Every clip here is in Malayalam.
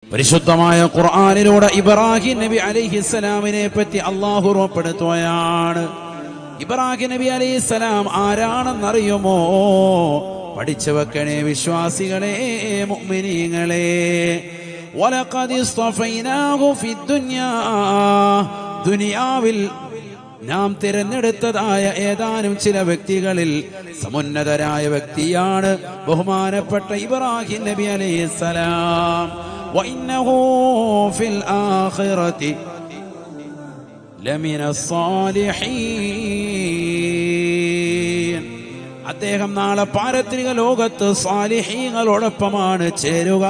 പരിശുദ്ധമായ ഖുർആനിലൂടെ ഇബ്രാഹിം നബി അലൈഹിസ്സലാമിനെ പറ്റി അല്ലാഹു ഓർമ്മപ്പെടുത്തുകയാണ്. ഇബ്രാഹിം നബി അലൈഹിസ്സലാം ആരാണെന്നറിയുമോ? പഠിച്ചു വെക്കണേ വിശ്വാസികളെ, മുഅ്മിനീങ്ങളെ. വലഖദ് ഇസ്തഫൈനാഹു ഫിദ്ദുനിയാ, ദുനിയാവിൽ നാം തിരഞ്ഞെടുത്തതായ ഏതാനും ചില വ്യക്തികളിൽ സമുന്നതരായ വ്യക്തിയാണ് ബഹുമാനപ്പെട്ട ഇബ്രാഹിം നബി അലൈഹിസ്സലാം. വഇന്നഹു ഫിൽ ആഖിറതി ലമിന സ്സാലിഹീൻ. അദ്ദേഹം നാളെ പാരത്രിക ലോകത്ത് സാലിഹീങ്ങളോടൊപ്പമാണ് ചേരുക.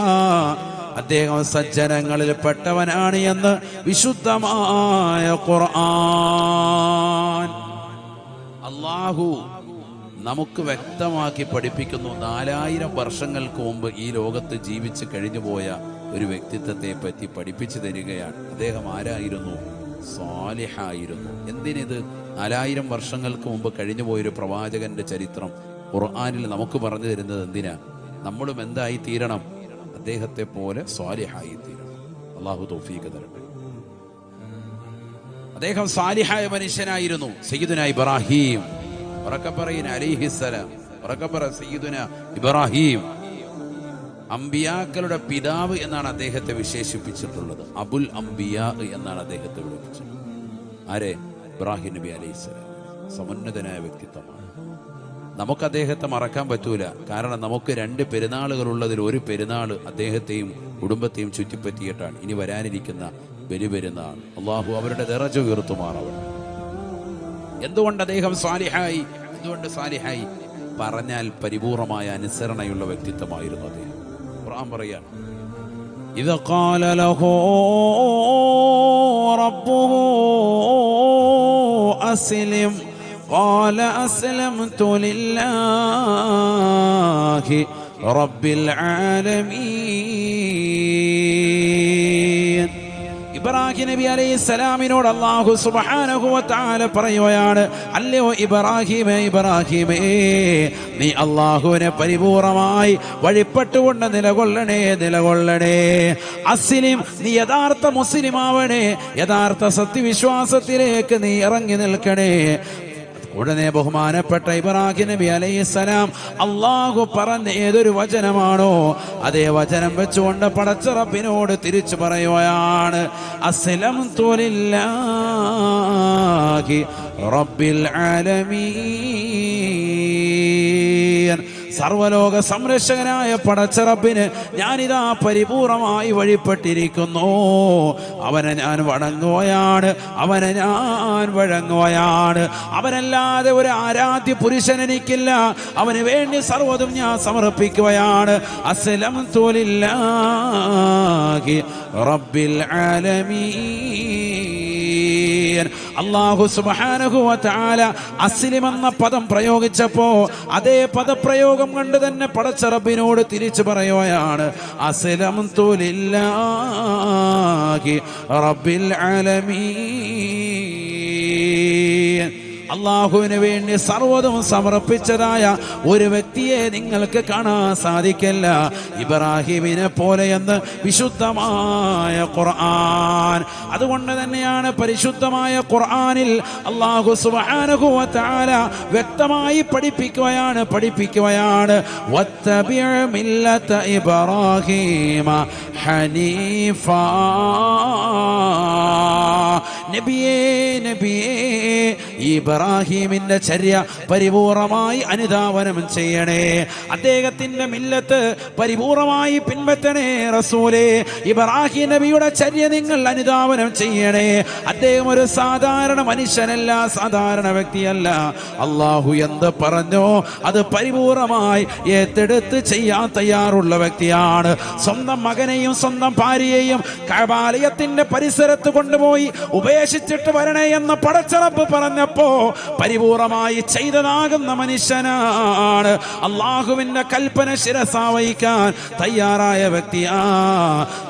അദ്ദേഹം സജ്ജനങ്ങളിൽ പെട്ടവനാണ് എന്ന് വിശുദ്ധമായ ഖുർആൻ. അല്ലാഹു നമുക്ക് വ്യക്തമാക്കി പഠിപ്പിക്കുന്നു. 4000 വർഷങ്ങൾക്ക് മുമ്പ് ഈ ലോകത്ത് ജീവിച്ച് കഴിഞ്ഞുപോയ ഒരു വ്യക്തിത്വത്തെ പറ്റി പഠിപ്പിച്ചു തരികയാണ്. അദ്ദേഹം ആരായിരുന്നു? സാലിഹായിരുന്നു. എന്തിനിത്? 4000 വർഷങ്ങൾക്ക് മുമ്പ് കഴിഞ്ഞുപോയൊരു പ്രവാചകന്റെ ചരിത്രം ഖുർആനിൽ നമുക്ക് പറഞ്ഞു തരുന്നത് എന്തിനാ? നമ്മളും എന്തായി തീരണം? അദ്ദേഹത്തെ പോലെ സ്വാലിഹായി തീരണം. അല്ലാഹു തൗഫീഖ് തരട്ടെ. അദ്ദേഹം സാലിഹായ മനുഷ്യനായിരുന്നു. സയ്യിദുനാ ഇബ്രാഹിം അലൈഹിസ്സലാം, സയ്യിദുനാ ഇബ്രാഹിം അംബിയാക്കളുടെ പിതാവ് എന്നാണ് അദ്ദേഹത്തെ വിശേഷിപ്പിച്ചിട്ടുള്ളത്. അബുൽ അംബിയാ എന്നാണ് അദ്ദേഹത്തെ വിളിപ്പിച്ചത്. ആരെ? ഇബ്രാഹിം നബി അലൈഹിസ്സലാം. സമുന്നതനായ വ്യക്തിത്വമാണ്. നമുക്ക് അദ്ദേഹത്തെ മറക്കാൻ പറ്റൂല. കാരണം നമുക്ക് 2 പെരുന്നാളുകളുള്ളതിൽ ഒരു പെരുന്നാൾ അദ്ദേഹത്തെയും കുടുംബത്തെയും ചുറ്റിപ്പറ്റിയിട്ടാണ് ഇനി വരാനിരിക്കുന്ന ബലിപെരുന്നാൾ. അള്ളാഹു അവരുടെ ദറജ ഉയർത്തുമാറാവട്ടെ. എന്തുകൊണ്ട് അദ്ദേഹം സാലിഹായി? എന്തുകൊണ്ട് സാലിഹായി? പറഞ്ഞാൽ പരിപൂർണമായ അനുസരണയുള്ള വ്യക്തിത്വമായിരുന്നു അദ്ദേഹം. ഖുർആൻ പറയാണ്, ഇദ ഖാല ലഹു റബ്ബുഹു അസ്ലിം قال أسلمت لله رب العالمين. ഇബ്രാഹിം നബി അലൈഹിസ്സലാമിനോട് അല്ലാഹു സുബ്ഹാനഹു വ തആല പറയുകയാണ്, അല്ലയോ ഇബ്രാഹിമേ, ഇബ്രാഹിമേ, നീ അല്ലാഹുവിനെ പരിപൂർണമായി വഴിപ്പെട്ടുകൊണ്ട് നിലകൊള്ളണേ. അസ്ലിം, നീ യഥാർത്ഥ മുസ്ലിം ആവണേ. യഥാർത്ഥ സത്യവിശ്വാസത്തിലേക്ക് നീ ഇറങ്ങി നിൽക്കണേ. ഉടനെ ബഹുമാനപ്പെട്ട ഇബ്രാഹിം നബി അലൈഹിസ്സലാം അല്ലാഹു പറഞ്ഞ ഏതൊരു വചനമാണോ അതേ വചനം വെച്ചുകൊണ്ട് പടച്ച റബ്ബിനോട് തിരിച്ചു പറയുകയാണ്, അസ്ലംതു ലില്ലാഹി റബ്ബിൽ ആലമീൻ. സർവലോക സംരക്ഷകനായ പടച്ച റബ്ബിന് ഞാനിതാ പരിപൂർണമായി വഴിപ്പെട്ടിരിക്കുന്നു. അവനെ ഞാൻ വണങ്ങുകയാണ്. അവനല്ലാതെ ഒരു ആരാധ്യ പുരുഷൻ എനിക്കില്ല. അവന് വേണ്ടി സർവ്വതും ഞാൻ സമർപ്പിക്കുകയാണ്. അസ്ലംതു ലില്ലാഹി റബ്ബിൽ ആലമീൻ. അല്ലാഹു സുബ്ഹാനഹു വ തആല അസ്ലിം എന്ന പദം പ്രയോഗിച്ചപ്പോ അതേ പദപ്രയോഗം കണ്ട് തന്നെ പടച്ച റബ്ബിനോട് തിരിച്ചു പറയുകയാണ്, അസ്ലംതു ലില്ലാഹി റബ്ബിൽ ആലമീൻ. അള്ളാഹുവിന് വേണ്ടി സർവ്വതും സമർപ്പിച്ചതായ ഒരു വ്യക്തിയെ നിങ്ങൾക്ക് കാണാൻ സാധിക്കില്ല ഇബ്രാഹിമിനെ പോലെയെന്ന് വിശുദ്ധമായ ഖുർആൻ. അതുകൊണ്ട് തന്നെയാണ് പരിശുദ്ധമായ ഖുർആനിൽ അല്ലാഹു സുബ്ഹാനഹു വ തആല വ്യക്തമായി പഠിപ്പിക്കുകയാണ് വത്തബിഅ മില്ലത ഇബ്രാഹീമ ഹനീഫാ. നബിയേ ഇബ്രാഹിമിന്റെ ചര്യ പരിപൂർണമായി അനുധാവനം ചെയ്യണേ. അദ്ദേഹത്തിന്റെ മില്ലത്ത് പരിപൂർണമായി പിൻപറ്റണേ. റസൂലേ, ഇബ്രാഹിം നബിയുടെ ചര്യ നിങ്ങൾ അനുധാവനം ചെയ്യണേ. അദ്ദേഹം ഒരു സാധാരണ മനുഷ്യനല്ല, സാധാരണ വ്യക്തിയല്ല. അള്ളാഹു എന്ത് പറഞ്ഞോ അത് പരിപൂർണമായി ഏറ്റെടുത്ത് ചെയ്യാൻ തയ്യാറുള്ള വ്യക്തിയാണ്. സ്വന്തം മകനെയും സ്വന്തം ഭാര്യയെയും കഅബാലയത്തിന്റെ പരിസരത്ത് കൊണ്ടുപോയി ഉപേക്ഷിച്ചിട്ട് വരണേ എന്ന് പടച്ച റബ്ബ് പറഞ്ഞപ്പോൾ പറഞ്ഞപ്പോ പരിപൂർണമായി ചെയ്തതാകുന്ന മനുഷ്യനാണ്. അള്ളാഹുവിന്റെ കൽപ്പന ശിരസാവഹിക്കാൻ തയ്യാറായ വ്യക്തിയാ.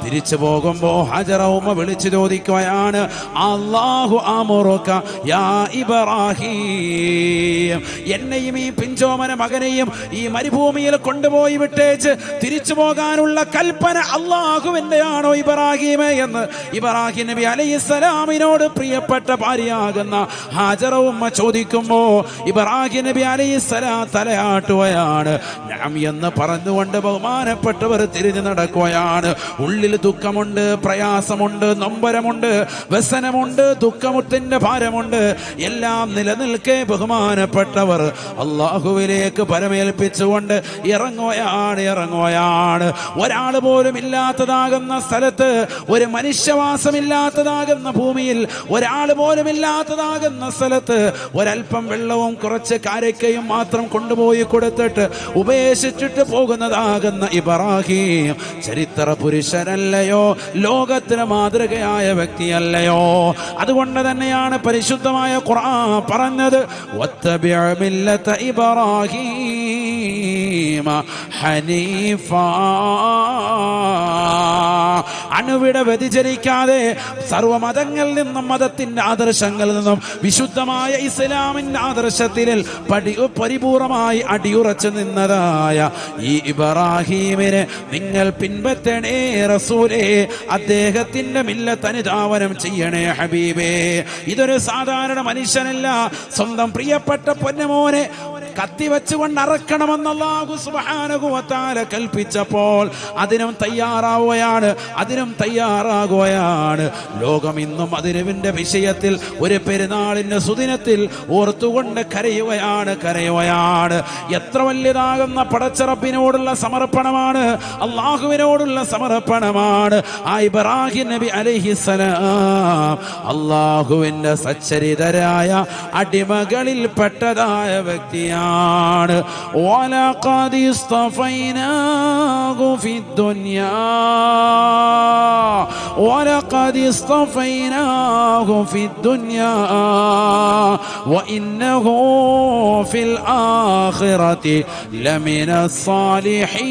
തിരിച്ചു പോകുമ്പോ ഹജറ ഉമ്മ വിളിച്ചു ചോദിക്കുകയാണ്, അല്ലാഹു അമുറുക യാ ഇബ്രാഹിം, എന്നെയും ഈ പിഞ്ചോമന മകനെയും ഈ മരുഭൂമിയിൽ കൊണ്ടുപോയി വിട്ടേച്ച് തിരിച്ചു പോകാനുള്ള കൽപ്പന അള്ളാഹുവിന്റെ ആണോ ഇബ്രാഹിമേ എന്ന് ഇബ്രാഹിം നബി അലൈഹിസ്സലാമിനോട് പ്രിയപ്പെട്ട ഭാര്യയാകുന്ന ഹാജറ ഉമ്മ ചോദിക്കുമ്പോ ഇബ്രാഹിം നബി അലൈഹിസ്സലാം തലയാട്ടുകയാണ്. നഅം എന്ന് പറഞ്ഞുകൊണ്ട് ബഹുമാനപ്പെട്ടവർ തിരിഞ്ഞു നടക്കുകയാണ്. ഉള്ളിൽ ദുഃഖമുണ്ട്, പ്രയാസമുണ്ട്, നൊമ്പരമുണ്ട്, വ്യസനമുണ്ട്, ദുഃഖമുത്തിന്റെ ഭാരമുണ്ട്. എല്ലാം നിലനിൽക്കെ ബഹുമാനപ്പെട്ടവർ അള്ളാഹുവിലേക്ക് പരമേൽപ്പിച്ചുകൊണ്ട് ഇറങ്ങുകയാണ്. ഒരാൾ പോലും ഇല്ലാത്തതാകുന്ന സ്ഥലത്ത്, ഒരു മനുഷ്യവാസമില്ലാത്തതാകുന്ന ഭൂമിയിൽ, ഒരാൾ പോലും ഇല്ലാത്തതാകുന്ന സ്ഥലത്ത് ഒരൽപ്പം വെള്ളവും കുറച്ച് കാരക്കയും മാത്രം കൊണ്ടുപോയി കൊടുത്തിട്ട് ഉപേക്ഷിച്ചിട്ട് പോകുന്നതാകുന്ന ഇബ്രാഹിം ചരിത്ര പുരുഷനല്ലയോ? ലോകത്തിന് മാതൃകയായ വ്യക്തിയല്ലയോ? അതുകൊണ്ട് തന്നെയാണ് പരിശുദ്ധമായ ഖുർആൻ പറഞ്ഞത്, വത്തബിഅ മില്ലത ഇബ്രാഹീമ ഹനീഫാ. അണുവിട വ്യതിചരിക്കാതെ സർവ്വമതങ്ങളിൽ നിന്നും മതത്തിന്റെ ആദർശങ്ങളിൽ നിന്നും വിശുദ്ധമായ ഇസ്ലാമിന്റെ ആദർശത്തിൽ പരിപൂർണമായി അടിയുറച്ചു നിന്നതായ ഈ ഇബ്രാഹീമിനെ നിങ്ങൾ പിൻപറ്റണേ റസൂലേ. അദ്ദേഹത്തിന്റെ മില്ലത്ത് അനുധാവനം ചെയ്യണേ ഹബീബേ. ഇതൊരു സാധാരണ മനുഷ്യനല്ല. സ്വന്തം പ്രിയപ്പെട്ട പൊന്നമോനെ കത്തിവെച്ചുകൊണ്ട് അറക്കണമെന്ന് അല്ലാഹു സുബ്ഹാനഹു വ തആല കൽപ്പിച്ചപ്പോൾ അതിനും തയ്യാറാകുകയാണ്. ലോകം ഇന്നും അതിരുവിന്റെ വിഷയത്തിൽ ഒരു പെരുന്നാളിന്റെ സുദിനത്തിൽ ഓർത്തുകൊണ്ട് കരയുകയാണ്. എത്ര വലിയതാകുന്ന പടച്ചറപ്പിനോടുള്ള സമർപ്പണമാണ്, അള്ളാഹുവിനോടുള്ള സമർപ്പണമാണ്. ആ ഇബ്രാഹിം നബി അലൈഹിസ്സലാം അള്ളാഹുവിന്റെ സച്ചരിതരായ അടിമകളിൽ പെട്ടതായ വ്യക്തിയാണ്. وَلَقَدِ اصْطَفَيْنَاهُ فِي الدُّنْيَا وَلَقَدِ اصْطَفَيْنَاهُ فِي الدُّنْيا وَإِنَّهُ فِي الْآخِرَةِ لَمِنَ الصَّالِحِينَ.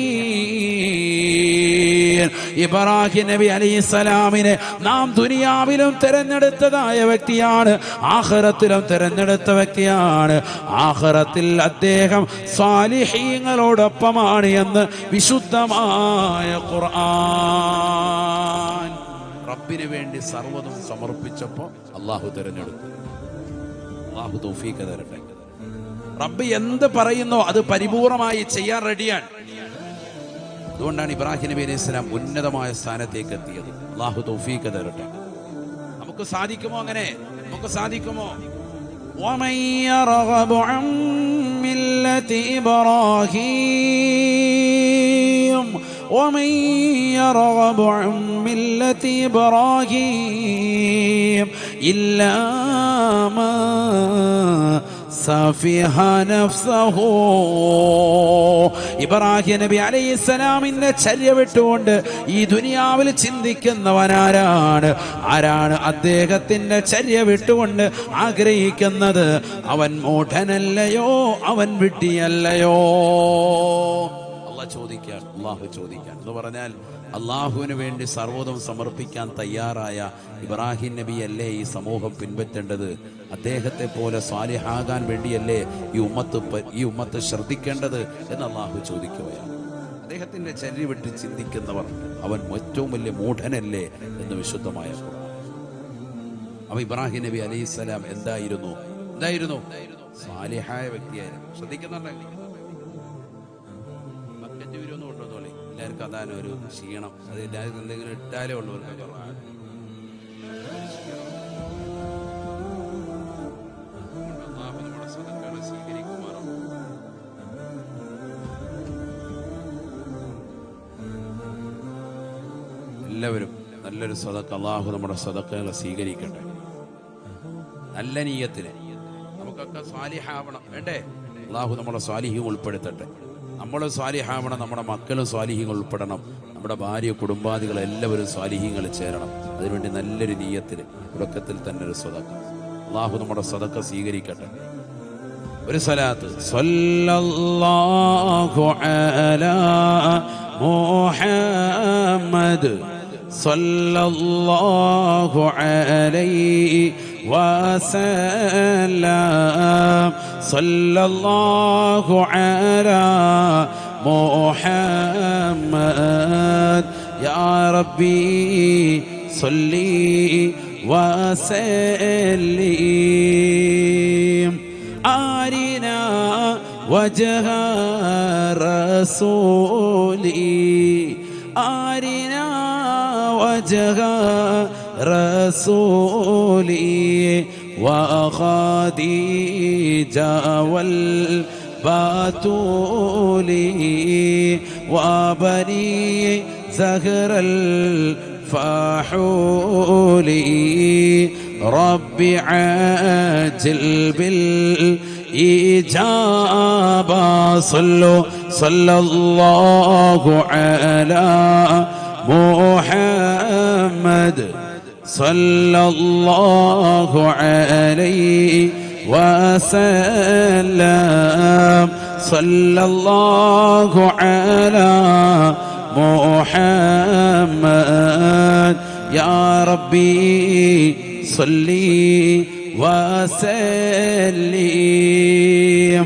ഇബ്രാഹിം നബി അലൈഹിസ്സലാമിനെ നാം ദുനിയാവിലും തിരഞ്ഞെടുത്തതായ വ്യക്തിയാണ്, ആഖിറത്തിലും തിരഞ്ഞെടുത്ത വ്യക്തിയാണ്. ആഖിറത്തിൽ അദ്ദേഹം സാലിഹീങ്ങളോടൊപ്പമാണ് എന്ന് വിശുദ്ധമായ ഖുർആൻ. റബ്ബിന് വേണ്ടി സർവ്വതും സമർപ്പിച്ചപ്പോൾ അള്ളാഹു തിരഞ്ഞെടുത്തു. അള്ളാഹു തൗഫീഖ് തരട്ടെ. റബ്ബ് എന്ത് പറയുന്നോ അത് പരിപൂർണമായി ചെയ്യാൻ റെഡിയാണ്. അതുകൊണ്ടാണ് ഇബ്രാഹിം നബി അലൈഹി സ്വലാം ഉന്നതമായ സ്ഥാനത്തേക്ക് എത്തിയത്. അള്ളാഹു തൗഫീഖ് തരട്ടെ. നമുക്ക് സാധിക്കുമോ? അങ്ങനെ നമുക്ക് സാധിക്കുമോ? ومن يرغب عن ملة إبراهيم ومن يرغب عن ملة إبراهيم إلا من സഫിഹ നഫ്സഹു. ഇബ്രാഹിം നബി അലൈഹിസ്സലാമിന്റെ ചര്യ വിട്ടുകൊണ്ട് ഈ ദുനിയാവിൽ ചിന്തിക്കുന്നവനാരാണ്? ആരാണ് അദ്ദേഹത്തിന്റെ ചര്യ വിട്ടുകൊണ്ട് ആഗ്രഹിക്കുന്നത്? അവൻ മൂഢനല്ലയോ? അവൻ വിഡ്ഢിയല്ലയോ? അള്ളാഹു ചോദിക്കാൻ എന്ന് പറഞ്ഞാൽ അള്ളാഹുവിന് വേണ്ടി സർവ്വതും സമർപ്പിക്കാൻ തയ്യാറായ ഇബ്രാഹിം നബിയല്ലേ ഈ സമൂഹം പിൻപറ്റേണ്ടത്? അദ്ദേഹത്തെ പോലെ സാലിഹാകാൻ വേണ്ടിയല്ലേ ഈ ഉമ്മത്ത് ശ്രദ്ധിക്കേണ്ടത് എന്ന് അള്ളാഹു ചോദിക്കുകയാണ്. അദ്ദേഹത്തിന്റെ ചര്യ വിട്ട് ചിന്തിക്കുന്നവർ അവൻ ഏറ്റവും വലിയ മൂഢനല്ലേ എന്ന് വിശുദ്ധമായ ഖുർആൻ. അപ്പൊ ഇബ്രാഹിം നബി അലൈഹിസ്സലാം എന്തായിരുന്നു? സാലിഹായ വ്യക്തിയായിരുന്നു. ശ്രദ്ധിക്കുന്നുണ്ടെങ്കിൽ എല്ലാവർക്കും അതാണ് ഒരു ക്ഷീണം. അത് എല്ലാവർക്കും എന്തെങ്കിലും ഇട്ടാലേ ഉള്ളവർക്ക് എല്ലാവരും നല്ലൊരു സദഖ, അല്ലാഹു നമ്മുടെ സദഖകളെ സ്വീകരിക്കട്ടെ. നല്ല നിയ്യത്തിന് നമുക്കൊക്കെ സാലിഹാവണം വേണ്ടേ? അല്ലാഹു നമ്മുടെ സ്വാലിഹ്യം ഉൾപ്പെടുത്തട്ടെ. നമ്മൾ സ്വാലിഹാവണം, നമ്മുടെ മക്കളും സ്വാലിഹ്യങ്ങൾ ഉൾപ്പെടണം, നമ്മുടെ ഭാര്യ കുടുംബാദികൾ എല്ലാവരും സ്വാലിഹ്യങ്ങൾ ചേരണം. അതിനുവേണ്ടി നല്ലൊരു നിയ്യത്തിന് തുടക്കത്തിൽ തന്നെ ഒരു സദഖ. അല്ലാഹു നമ്മുടെ സദഖ സ്വീകരിക്കട്ടെ. ഒരു സ്വലാത്ത് സല്ലല്ലാഹു അലാ മുഹമ്മദ് സല്ലല്ലാഹു അലൈഹി വസല്ലം സല്ലല്ലാഹു അലാ മുഹമ്മദ് യാ റബ്ബി സല്ലി വസല്ലിം ആരിനാ വജ്ഹ റസൂലി ആരിനാ വജ്ഹ റസൂലി വഖദീജ വൽ ബാതൂലി വബനി സഹറൽ فحولي ربي عاجل بالإجابة صلى الله على محمد صلى الله عليه وسلم صلى الله على محمد يا ربي صلي وسلم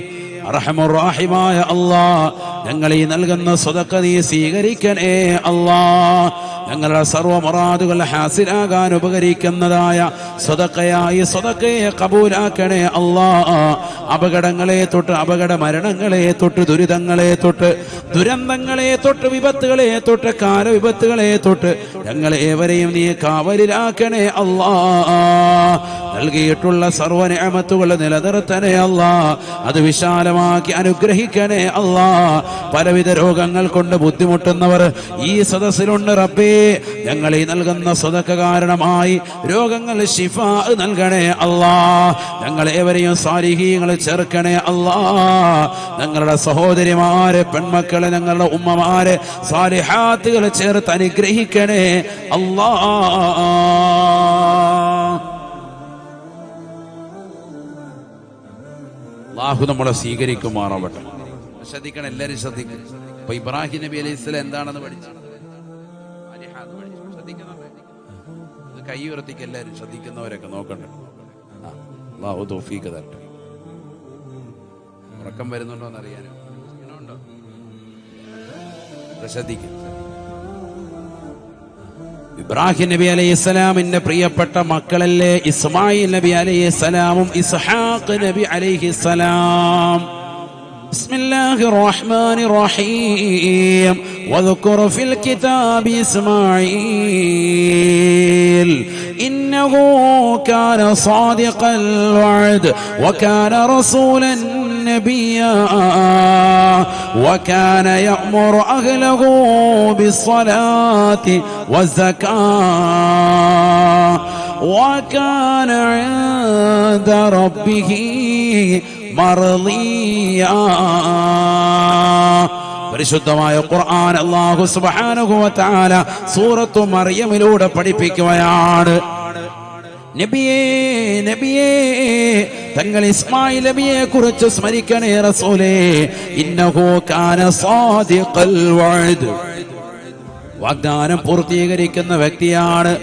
അർഹമർ റഹീമായ അല്ലാഹ് ഞങ്ങൾ ഈ നൽകുന്ന സദഖ നീ സ്വീകരിക്കണേ അല്ലാഹ്. ഞങ്ങളുടെ സർവ്വ മുറാദുകൾ ഹാസിലാകാൻ ഉപകരിക്കുന്നതായ സദഖയായി സദഖയെ കബൂലാക്കണേ അല്ലാഹ്. അപകടങ്ങളെ തൊട്ട് അപകട മരണങ്ങളെ തൊട്ട് ദുരിതങ്ങളെ തൊട്ട് ദുരന്തങ്ങളെ തൊട്ട് വിപത്തുകളെ തൊട്ട് കാലവിപത്തുകളെ തൊട്ട് ഞങ്ങളെ ഏവരെയും നീ കാവലിലാക്കണേ അല്ലാഹ്. നൽകിയിട്ടുള്ള സർവ്വ നിഅമത്തുകൾ നിലനിർത്തണേ അല്ലാഹ്. അത് വിശാലമാക്കി അനുഗ്രഹിക്കണേ അല്ലാഹ്. പലവിധ രോഗങ്ങൾ കൊണ്ട് ബുദ്ധിമുട്ടുന്നവർ ഈ സദസ്സിലുണ്ട് റബ്ബേ. ഞങ്ങൾ ഈ നൽകുന്ന സദഖ കാരണമായി രോഗങ്ങൾ ശിഫാ നൽകണേ അല്ലാഹ്. ഞങ്ങളേവരെയും സാലിഹീങ്ങൾ ചേർക്കണേ അല്ലാഹ്. ഞങ്ങളുടെ സഹോദരിമാരെ പെൺമക്കളെ ഞങ്ങളുടെ ഉമ്മമാരെ സാലിഹാത്തുകൾ ചേർത്ത് അനുഗ്രഹിക്കണേ അല്ലാഹ്. അല്ലാഹു നമ്മളെ സ്വീകരിക്കുമാറാവട്ടെ. ശ്രദ്ധിക്കണം, എല്ലാവരും ശ്രദ്ധിക്കണം. ഇപ്പൊ ഇബ്രാഹിം നബി അലൈഹി സ്വലാം എന്താണെന്ന് പഠിച്ചു, ശ്രദ്ധിക്കുന്നുണ്ട്. കൈ ഉയർത്തിക്ക് എല്ലാവരും ശ്രദ്ധിക്കുന്നവരൊക്കെ നോക്കണ്ട. അല്ലാഹു തൗഫീഖ് തരട്ടെ. ഉറക്കം വരുന്നുണ്ടോ എന്നറിയാനോ ശ്രദ്ധിക്കും. ഇബ്രാഹിം നബി അലൈഹിസ്സലാമിന്റെ പ്രിയപ്പെട്ട മക്കളല്ലേ ഇസ്മായിൽ നബി അലൈഹിസ്സലാമും ഇസ്ഹാഖ് നബി അലൈഹിസ്സലാം. ബിസ്മില്ലാഹിർ റഹ്മാനിർ റഹീം. വദ്കുർ ഫിൽ കിതാബി ഇസ്മാഈൽ ഇന്നഹു കാന സാദിഖൽ വഅദ് വകാന റസൂലൻ نبيا وكان يأمر أهله بالصلاة والزكاة وكان عند ربه مرضيا. പരിശുദ്ധമായ ഖുർആൻ അല്ലാഹു സുബ്ഹാനഹു വ തആല സൂറത്തു മറിയമിലൂടെ പഠിപ്പിക്കുകയാണ്. നബിയേ നബിയേ തങ്ങൾ ഇസ്മായിൽ നബിയെ കുറിച്ച് സ്മരിക്കണേ റസൂലേ. ഇന്നഹു കാന സാദിഖൽ വഅദ്, വാഗ്ദാനം പൂർത്തീകരിക്കുന്ന വ്യക്തിയാണ്.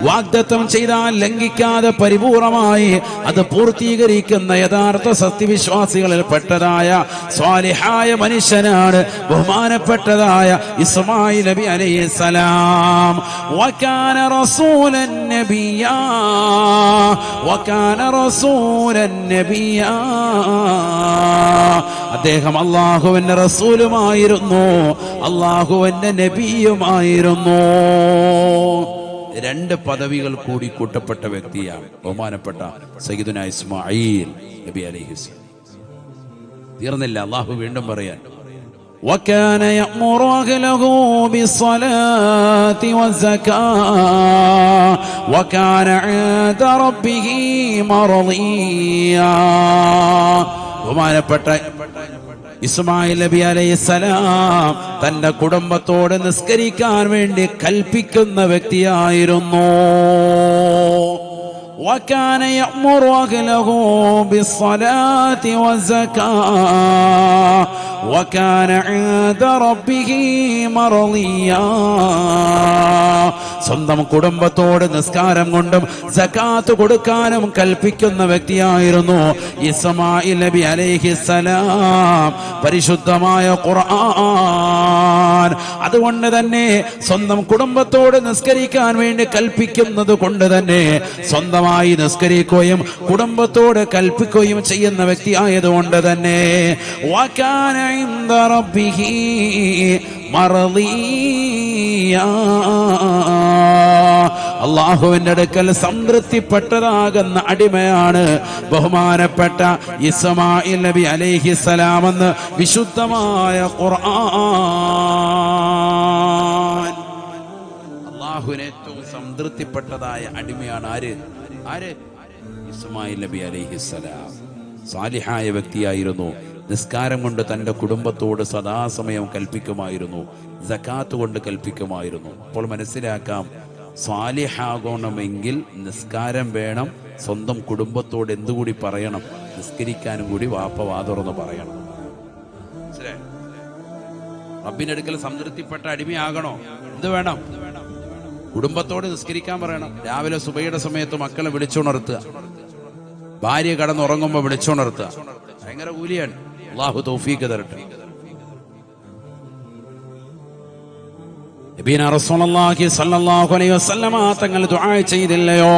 വാഗ്ദത്തം ചെയ്താൽ ലംഘിക്കാതെ പരിപൂർണമായി അത് പൂർത്തീകരിക്കുന്ന യഥാർത്ഥ സത്യവിശ്വാസികളിൽ പെട്ടതായ സ്വാലിഹായ മനുഷ്യനാണ് ബഹുമാനപ്പെട്ടതായ ഇസ്മായിൽ നബി അലൈഹിസ്സലാം. വകാന റസൂലൻ നബിയാ വകാന റസൂലൻ നബിയാ. അദ്ദേഹം അല്ലാഹുവിന്റെ റസൂലുമായിരുന്നു, അല്ലാഹുവിന്റെ നബിയുമായിരുന്നു. രണ്ട് പദവികൾ കൂടി കൂട്ടപ്പെട്ട വ്യക്തിയാണ് ബഹുമാനപ്പെട്ട സയ്യിദുനാ ഇസ്മാഈൽ നബി അലൈഹിസ്സലാം. തീർന്നില്ല, അല്ലാഹു വീണ്ടും പറയാൻ وكان يأمر أهله بالصلاة والزكاة وكان عند ربه مرضيا. ബഹുമാനപ്പെട്ട ഇസ്മായിൽ നബി അലൈഹിസ്സലാം തന്റെ കുടുംബത്തോട് നിസ്കരിക്കാൻ വേണ്ടി കൽപ്പിക്കുന്ന വ്യക്തിയായിരുന്നു. وكان يأمر أهله بالصلاة والزكاة وكان عند ربه مرضيا. സ്വന്തം കുടുംബത്തോട് നിസ്കാരം കൊണ്ടും സകാത്ത് കൊടുക്കാനും കൽപ്പിക്കുന്ന വ്യക്തിയായിരുന്നു ഇസ്മായിൽ നബി അലൈഹിസ്സലാം. പരിശുദ്ധമായ ഖുർആൻ അതുകൊണ്ട് തന്നെ സ്വന്തം കുടുംബത്തോട് നിസ്കരിക്കാൻ വേണ്ടി കൽപ്പിക്കുന്നത് കൊണ്ട് തന്നെ സ്വന്തമായി നിസ്കരിക്കുകയും കുടുംബത്തോട് കൽപ്പിക്കുകയും ചെയ്യുന്ന വ്യക്തി ആയതുകൊണ്ട് തന്നെ വകാന ഇൻദ റബ്ബിഹി മർദിയാ, അല്ലാഹുവിന്റെ അടുക്കൽ സംതൃപ്തിപ്പെട്ടതാകുന്ന അടിമയാണ് ബഹുമാനപ്പെട്ട ഇസ്മായിൽ നബി അലൈഹിസ്സലാം എന്ന് വിശുദ്ധമായ ഖുർആൻ. അല്ലാഹുവിനെ ഏറ്റവും സംതൃപ്തിപ്പെട്ടതായ അടിമയാണ് ആര്? ഇസ്മായിൽ നബി അലൈഹിസ്സലാം. സാലിഹായ വ്യക്തിയായിരുന്നു. നിസ്കാരം കൊണ്ട് തന്റെ കുടുംബത്തോട് സദാസമയം കൽപ്പിക്കുമായിരുന്നു, സകാത്ത് കൊണ്ട് കൽപ്പിക്കുമായിരുന്നു. അപ്പോൾ മനസ്സിലാക്കാം, സാലിഹാകണമെങ്കിൽ നിസ്കാരം വേണം. സ്വന്തം കുടുംബത്തോട് എന്തുകൂടി പറയണം? നിസ്കരിക്കാനും കൂടി വാപ്പ വാതുറന്ന് പറയണം. റബ്ബിന്റെ അടുക്കൽ സംതൃപ്തിപ്പെട്ട അടിമയാകണോ? എന്ത് വേണം? കുടുംബത്തോട് നിസ്കരിക്കാൻ പറയണം. രാവിലെ സുബഹിയുടെ സമയത്ത് മക്കളെ വിളിച്ചുണർത്തുക, ഭാര്യ കടന്നുറങ്ങുമ്പോ വിളിച്ചുണർത്തുക. ഭയങ്കര കൂലിയാണ്. അല്ലാഹു തൗഫീഖ് തരട്ടെ. നബിന റസൂലുള്ളാഹി സ്വല്ലല്ലാഹു അലൈഹി വസല്ലമ തങ്ങൾ ദുആ ചെയ്തില്ലയോ?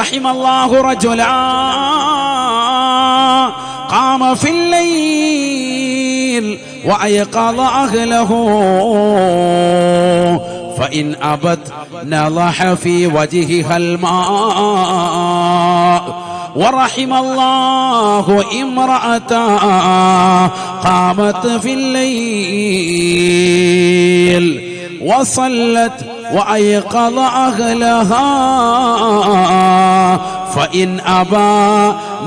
റഹിമല്ലാഹു റജുലാ ഖാമ ഫിൽ ലൈൽ വഅയഖള അഹ്ലഹു فإن أبت نضح في وجهها الماء ورحم الله امرأة قامت في الليل وصلت وأيقظ أهلها فإن أبى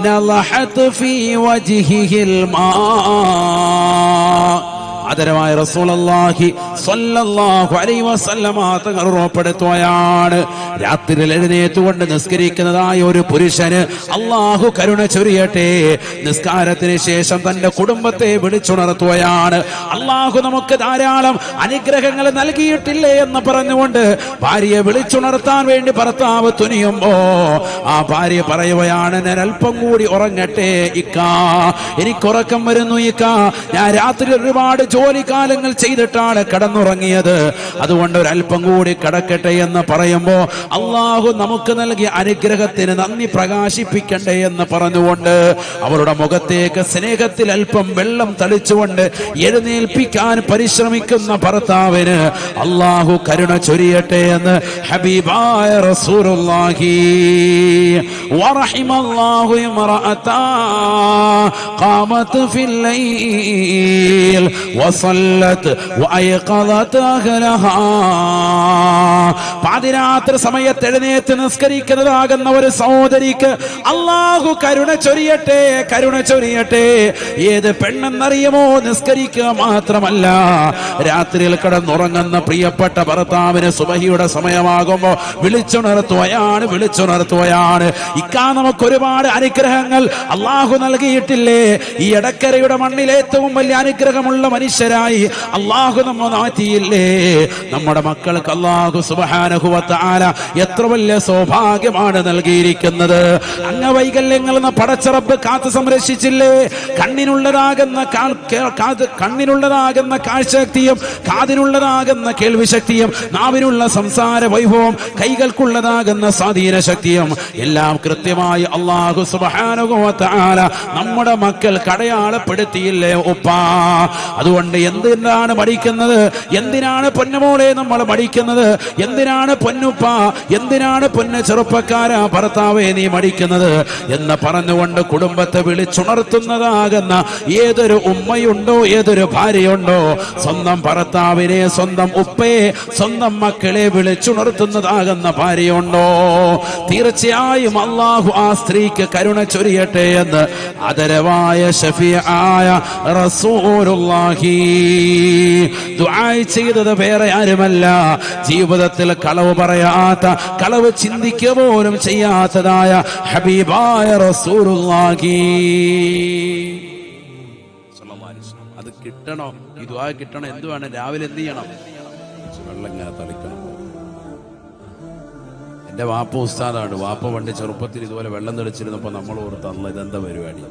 نضحت في وجهه الماء. ആദരവായ റസൂലുള്ളാഹി സ്വല്ലല്ലാഹു അലൈഹി വസല്ലമ തങ്ങൾ ഉറപ്പെടുത്തുകയാണ്, രാത്രിയിൽ എഴുന്നേറ്റുകൊണ്ട് നിസ്കരിക്കുന്നതായ ഒരു പുരുഷന് അല്ലാഹു കരുണ ചൊരിയട്ടെ. നിസ്കാരത്തിന് ശേഷം തന്റെ കുടുംബത്തെ വിളിച്ചുണർത്തുകയാണ്. അല്ലാഹു നമുക്ക് ധാരാളം അനുഗ്രഹങ്ങൾ നൽകിയിട്ടില്ലേ എന്ന് പറഞ്ഞുകൊണ്ട് ഭാര്യയെ വിളിച്ചുണർത്താൻ വേണ്ടി ഭർത്താവ് തുനിയുമ്പോ ആ ഭാര്യ പറയുകയാണ്, ഞാൻ അല്പം കൂടി ഉറങ്ങട്ടെ ഇക്കാ, എനിക്കുറക്കം വരുന്നു ഇക്കാ, ഞാൻ രാത്രി ഒരുപാട് ജോലിക്കാലങ്ങൾ ചെയ്തിട്ടാണ് കടന്നുറങ്ങിയത്, അതുകൊണ്ട് ഒരല്പം കൂടി കിടക്കട്ടെ എന്ന് പറയുമ്പോ അള്ളാഹു നമുക്ക് നൽകിയ അനുഗ്രഹത്തിന് നന്ദി പ്രകാശിപ്പിക്കണ്ടേ എന്ന് പറഞ്ഞുകൊണ്ട് അവരുടെ മുഖത്തേക്ക് സ്നേഹത്തിൽ അല്പം വെള്ളം തളിച്ചുകൊണ്ട് എഴുന്നേൽപ്പിക്കാൻ പരിശ്രമിക്കുന്ന ഭർത്താവിന് അള്ളാഹു കരുണ ചൊരിയട്ടെ എന്ന് ഹബീബായ റസൂലുള്ളാഹി. വറഹിമല്ലാഹു ഇംറഅതാ ഖാമത് ഫിൽ ലൈൽ വസല്ലത് വഅയഖളത് അഹ്ലഹാ. പാതിരാത്രി സമയത്ത് എഴുന്നേറ്റ് നിസ്കരിക്കുന്നതാകുന്ന ഒരു സഹോദരിക്ക് അല്ലാഹു കരുണ ചൊരിയട്ടെ, കരുണ ചൊരിയട്ടെ. ഏത് പെണ്ണെന്നറിയുമോ? നിസ്കരിക്കുക മാത്രമല്ല, രാത്രിയിൽ കിടന്നുറങ്ങുന്ന പ്രിയപ്പെട്ട ഭർത്താവിന് സുബഹിയുടെ സമയമാകുമ്പോ വിളിച്ചുണർത്തുകയാണ്, വിളിച്ചുണർത്തുകയാണ്. ഇക്കാ നമുക്ക് ഒരുപാട് അനുഗ്രഹങ്ങൾ അല്ലാഹു നൽകിയിട്ടില്ലേ? ഈ എടക്കരയുടെ മണ്ണിൽ ഏറ്റവും വലിയ അനുഗ്രഹമുള്ള മനുഷ്യരായി അല്ലാഹു നമ്മെ മാറ്റിയില്ലേ? നമ്മുടെ മക്കൾക്ക് അല്ലാഹു സുബ്ഹാനഹു വ തആല എത്ര വലിയ സൗഭാഗ്യമാണ് നൽകിയിരിക്കുന്നത്. അംഗവൈകല്യങ്ങൾ എന്ന പടച്ച റബ്ബ് കാത്തു സംരക്ഷിച്ചില്ലേ? കണ്ണിനുള്ളതാകുന്ന കാഴ്ചശക്തിയും കാതിനുള്ളതാകുന്ന കേൾവി ശക്തിയും നാവിനുള്ള സംസാര വൈഭവം കൈകൾക്കുള്ളതാകുന്ന സ്വാധീന ശക്തിയും എല്ലാം കൃത്യമായി അല്ലാഹു സുബ്ഹാനഹു വ തആല നമ്മുടെ മക്കൾക്ക് അടയാളപ്പെടുത്തിയില്ലേ ഉപ്പാ? അതുകൊണ്ട് എന്തിനാണ് പഠിക്കുന്നത്? എന്തിനാണ് പൊന്നുമോളെ നമ്മൾ പഠിക്കുന്നത്? എന്തിനാണ് പൊന്നുപ്പ, എന്തിനാണ് പൊന്നു ചെറുപ്പക്കാരാ ഭർത്താവേ നീ മടിക്കുന്നത് എന്ന് പറഞ്ഞുകൊണ്ട് കുടുംബത്തെ വിളിച്ചുണർത്തുന്നതാകുന്ന ഏതൊരു ഉമ്മയുണ്ടോ, ഏതൊരു ഭാര്യയുണ്ടോ, സ്വന്തം ഭർത്താവിനെ, സ്വന്തം ഉപ്പയെ, സ്വന്തം മക്കളെ വിളിച്ചുണർത്തുന്നതാകുന്ന ഭാര്യയുണ്ടോ? തീർച്ചയായും അല്ലാഹു ആ സ്ത്രീക്ക് കരുണ ചൊരിയട്ടെ എന്ന് ആദരവായ ശഫീആയ റസൂലുള്ളാഹി ദുആ ചെയ്തത് വേറെ ആരുമല്ല, ജീവിതത്തിൽ കളവ് പറയാത്ത, കളവ് ചിന്തിക്കുക പോലും ചെയ്യാത്തതായ ഹബീബായ റസൂലുള്ളാഹി. അത് കിട്ടണോ, ഈ ദുആ കിട്ടണോ, എന്തുവാണ്? രാവിലെ എന്ത് ചെയ്യണം? വെള്ളം ഇങ്ങനെ തളിക്കണം. എന്റെ വാപ്പ ഉസ്താദാണ്. വാപ്പ പണ്ട് ചെറുപ്പത്തിൽ ഇതുപോലെ വെള്ളം തെളിച്ചിരുന്നപ്പോ നമ്മൾ ഓർത്ത് അല്ല ഇതെന്താ പരിപാടി.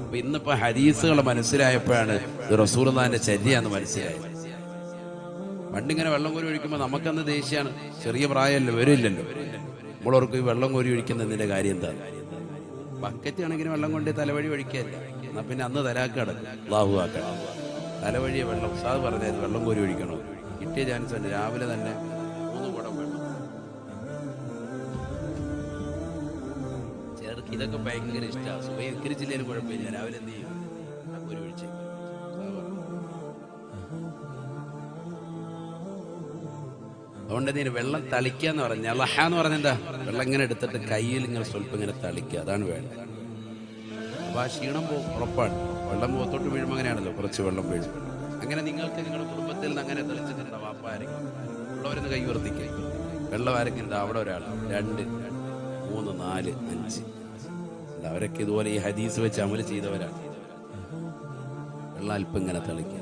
അപ്പൊ ഇന്നിപ്പോ ഹദീസുകൾ മനസ്സിലായപ്പോഴാണ് ഇത് റസൂലുള്ളാഹിന്റെ ചര്യയാന്ന് മനസ്സിലായത്. പണ്ടിങ്ങനെ വെള്ളം കോരി ഒഴിക്കുമ്പോൾ നമുക്കന്ന് ദേഷ്യാണ്. ചെറിയ പ്രായമല്ലോ, വരില്ലല്ലോ. നമ്മളോർക്ക് ഈ വെള്ളം കോരി ഒഴിക്കുന്നതിന്റെ കാര്യം എന്താ? ബക്കറ്റ് ആണെങ്കിൽ വെള്ളം കൊണ്ട് തലവഴി ഒഴിക്കാനില്ല. എന്നാ പിന്നെ അന്ന് തലാക്ക് കിടക്കും. അല്ലാഹു ആക്കണം. തലവഴിയെ വെള്ളം ഉസ്താദ് പറഞ്ഞത് വെള്ളം കോരി ഒഴിക്കണോ? കിട്ടിയ ചാൻസ് ഉണ്ട്. രാവിലെ തന്നെ 3 കുടം വെള്ളം. ചേർക്ക് ഇതൊക്കെ ഭയങ്കര ഇഷ്ടമാണ്. സുബൈ ജില്ലയിൽ കുഴപ്പമില്ല. രാവിലെ എന്ത് ചെയ്യും? കോരി ഒഴിച്ച്. അതുകൊണ്ട് ഇതിന് വെള്ളം തളിക്കുക എന്ന് പറഞ്ഞാൽ ലഹ എന്ന് പറഞ്ഞ എന്താ? വെള്ളം ഇങ്ങനെ എടുത്തിട്ട് കയ്യിൽ ഇങ്ങനെ സ്വല്പം ഇങ്ങനെ തളിക്കുക. അതാണ് വേണ്ടത്. അപ്പൊ ആ ക്ഷീണം പോകും, ഉറപ്പാണ്. വെള്ളം മുഖത്തോട്ട് വീഴുമ്പോൾ അങ്ങനെയാണല്ലോ, കുറച്ച് വെള്ളം വീഴും. അങ്ങനെ നിങ്ങൾക്ക് നിങ്ങളുടെ കുടുംബത്തിൽ നിന്ന് അങ്ങനെ തെളിച്ചിട്ടുണ്ടോ? വാപ്പ ആരെങ്കിലും ഉള്ളവരെന്ന് കൈ വർദ്ധിക്കുക. വെള്ളം ആരെങ്കിലും ഉണ്ട്? അവിടെ ഒരാൾ, 2, 3, 4, 5. അവരൊക്കെ ഇതുപോലെ ഈ ഹദീസ് വെച്ച് അമല് ചെയ്തവരാണ്. വെള്ളം അല്പം ഇങ്ങനെ തളിക്കുക.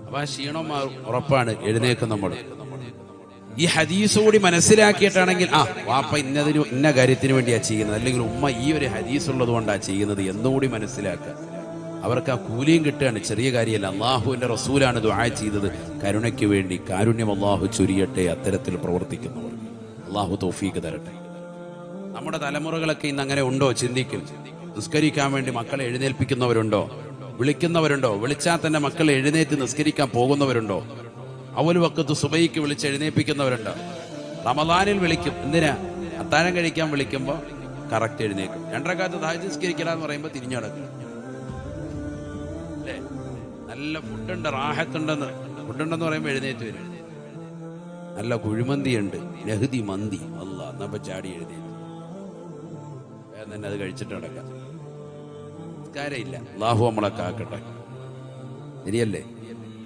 അപ്പൊ ആ ക്ഷീണം ഉറപ്പാണ്, എഴുന്നേക്കും നമ്മൾ. ഈ ഹദീസ് കൂടി മനസ്സിലാക്കിയിട്ടാണെങ്കിൽ വാപ്പ ഇന്ന കാര്യത്തിന് വേണ്ടിയാ ചെയ്യുന്നത്, അല്ലെങ്കിൽ ഉമ്മ ഈ ഒരു ഹദീസ് ഉള്ളത് കൊണ്ടാണ് ചെയ്യുന്നത് എന്നുകൂടി മനസ്സിലാക്കുക. അവർക്ക് ആ കൂലിയും കിട്ടുകയാണ്. ചെറിയ കാര്യമല്ല. അള്ളാഹുവിന്റെ റസൂലാണ് ദുആ ചെയ്തത്, കരുണയ്ക്ക് വേണ്ടി. കാരുണ്യം അള്ളാഹു ചൊരിയട്ടെ അത്തരത്തിൽ പ്രവർത്തിക്കുന്നവർ. അള്ളാഹു തൗഫീഖ് തരട്ടെ. നമ്മുടെ തലമുറകളൊക്കെ ഇന്ന് അങ്ങനെ ഉണ്ടോ? ചിന്തിക്കും. നിസ്കരിക്കാൻ വേണ്ടി മക്കളെ എഴുന്നേൽപ്പിക്കുന്നവരുണ്ടോ? വിളിക്കുന്നവരുണ്ടോ? വിളിച്ചാൽ തന്നെ മക്കളെ എഴുന്നേറ്റ് നിസ്കരിക്കാൻ പോകുന്നവരുണ്ടോ? അവല് വക്കത്ത് സുബൈക്ക് വിളിച്ച് എഴുന്നേൽപ്പിക്കുന്നവരുണ്ടോ? റമദാനിൽ വിളിക്കും. എന്തിനാ? അത്താഴം കഴിക്കാൻ വിളിക്കുമ്പോൾ കറക്റ്റ് എഴുന്നേക്കും. 2 റക്അത്ത് തഹജ്ജുദ് നിസ്കരിക്കലാന്ന് പറയുമ്പോൾ തിരിഞ്ഞടക്കും. അല്ലേ? നല്ല ഫുഡുണ്ട്, റാഹത്തുണ്ടെന്ന്. ഫുഡുണ്ടെന്ന് പറയുമ്പോൾ എഴുന്നേറ്റ് വരും. നല്ല കുഴിമന്തി ഉണ്ട്, നെഹ്ദി മന്തി. അല്ലാഹ്, എന്നപ്പോ ചാടി എഴുന്നേറ്റ് തന്നെ അത് കഴിച്ചിട്ട് നടക്കാം. കാര്യമില്ല. അല്ലാഹു നമ്മളെ കാക്കട്ടെ. ശരിയല്ലേ?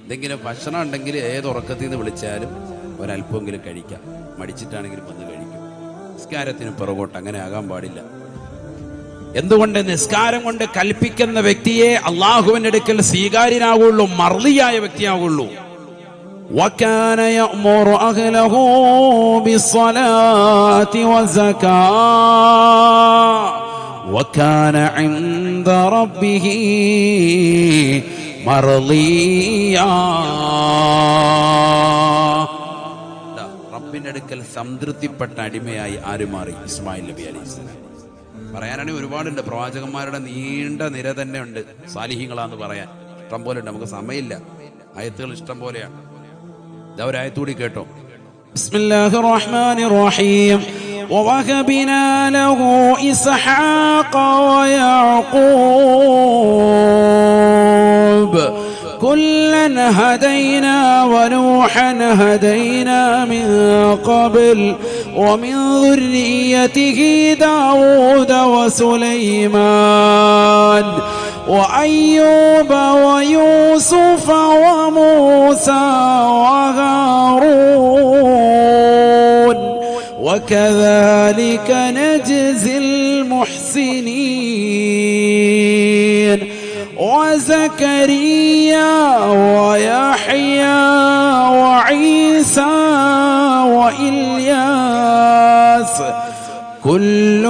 എന്തെങ്കിലും ഭക്ഷണം ഉണ്ടെങ്കിൽ ഏത് ഉറക്കത്തിൽ നിന്ന് വിളിച്ചാലും ഒരല്പമെങ്കിലും കഴിക്കാം. മടിച്ചിട്ടാണെങ്കിലും വന്ന് കഴിക്കും. നിസ്കാരത്തിന് പിറകോട്ട് അങ്ങനെ ആകാൻ പാടില്ല. എന്തുകൊണ്ട്? നിസ്കാരം കൊണ്ട് കൽപ്പിക്കുന്ന വ്യക്തിയെ അള്ളാഹുവിന്റെ അടുക്കൽ സ്വീകാര്യനാകുള്ളൂ, മർളിയായ വ്യക്തിയാകുള്ളൂ. وَكَانَ يَأْمُرُ أَهْلَهُ بِالصَّلَاةِ وَالزَّكَاةِ وَكَانَ عِندَ رَبِّهِ മർളിയാ. റബ്ബിന്റെ അടുക്കൽ സംതൃപ്തിപ്പെട്ട അടിമയായി ആര് മാറി? ഇസ്മായിൽ നബി അലൈഹിസ്സലാം. പറയാനാണെങ്കിൽ ഒരുപാടുണ്ട്. പ്രവാചകന്മാരുടെ നീണ്ട നിര തന്നെ ഉണ്ട്. സാലിഹീങ്ങളാന്ന് പറയാൻ ഇഷ്ടം പോലെ ഉണ്ട്. നമുക്ക് സമയമില്ല. ആയത്തുകൾ ഇഷ്ടം പോലെയാണ്. ഇതാ ഒരു ആയത്തുകൂടി കേട്ടോ. ബിസ്മില്ലാഹിർ റഹ്മാനിർ റഹീം. وَوَهَبْنَا لَهُ إِسْحَاقَ وَيَعْقُوبَ كُلًّا هَدَيْنَا وَنُوحًا هَدَيْنَا مِن قَبْلُ وَمِن ذُرِّيَّتِهِ دَاوُودَ وَسُلَيْمَانَ وَأَيُّوبَ وَيُوسُفَ وَمُوسَى وَهَارُونَ وَكَذَلِكَ نَجْزِي الْمُحْسِنِينَ وَزَكَرِيَّا وَيَحْيَى وَعِيسَى وَإِلْيَاسَ كُلٌّ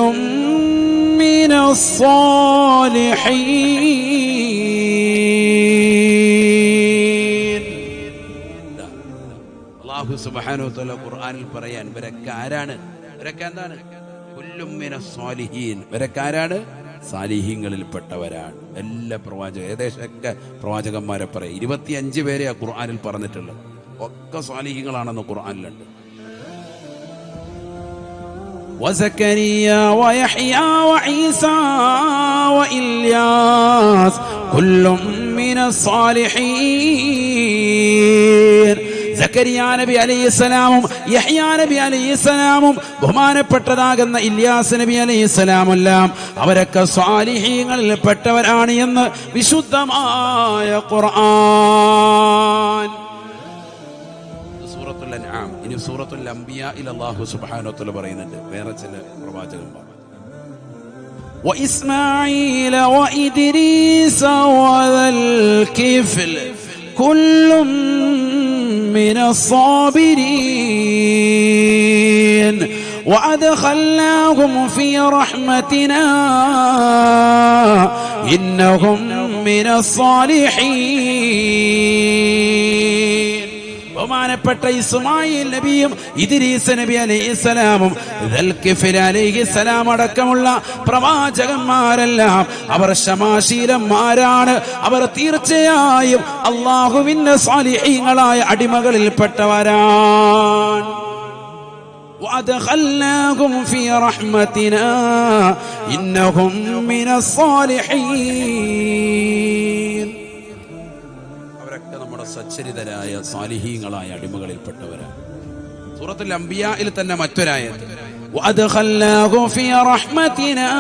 مِّنَ الصَّالِحِينَ. അല്ലാഹു സുബ്ഹാനഹു വ തആല ഖുർആനിൽ പറയാൻ ഇവരൊക്കെ ആരാണ്? ഇവരൊക്കെ എന്താണ്? കുല്ലും മിനസ് സ്വാലിഹീൻ. ഇവരൊക്കെ ആരാണ്? സാലിഹീങ്ങളിൽപ്പെട്ടവരാണ്. എല്ലാ ഏകദേശമൊക്കെ പ്രവാചകന്മാരെ പറയാം. 25 പേരെ ആ ഖുർആനിൽ പറഞ്ഞിട്ടുള്ളത്. ഒക്കെ സ്വാലിഹീങ്ങളാണെന്ന് ഖുർആനിലുണ്ട്. وزكريا ويحيى وعيسى وإلياس كل من الصالحين. സക്കരിയ നബി അലൈഹിസ്സലാമും യഹ്യാ നബി അലൈഹിസ്സലാമും ബഹുമാനപ്പെട്ടതാകുന്ന ഇല്യാസ് നബി അലൈഹിസ്സലാമെല്ലാം അവരൊക്കെ സ്വാലിഹീങ്ങളിൽ പെട്ടവരാണ് എന്ന് വിശുദ്ധമായ ഖുർആൻ. സൂറത്തുൽ അൻആം. ഇനി സൂറത്തുൽ അംബിയായിൽ അല്ലാഹു സുബ്ഹാനഹു വ തആല പറയുന്നുണ്ട് വേറെ ചില പ്രവാചകന്മാർ. وإسماعيل وإدريس وذا الكفل كل من الصابرين وأدخلناهم في رحمتنا إنهم من الصالحين. ബഹുമാനപ്പെട്ട ഇസ്മായിൽ നബിയും ഇദ്രീസ് നബി അലൈഹിസ്സലാമും ദൽകിഫിൽ അലൈഹിസ്സലാം അടക്കമുള്ള പ്രവാചകന്മാരെല്ലാം അവർ ക്ഷമാശീലന്മാരാണ്. അവർ തീർച്ചയായും അല്ലാഹുവിന്റെ സാലിഹീങ്ങളായ അടിമകളിൽപ്പെട്ടവരാണ്. وأدخلناهم في رحمتنا إنهم من الصالحين. സച്ചരിതരായ സാലിഹീങ്ങളായ അടിമകളിൽപ്പെട്ടവരാണ്. സൂറത്തുൽ അംബിയായിൽ തന്നെ മറ്റൊരായത്ത് وأدخلناه في رحمتنا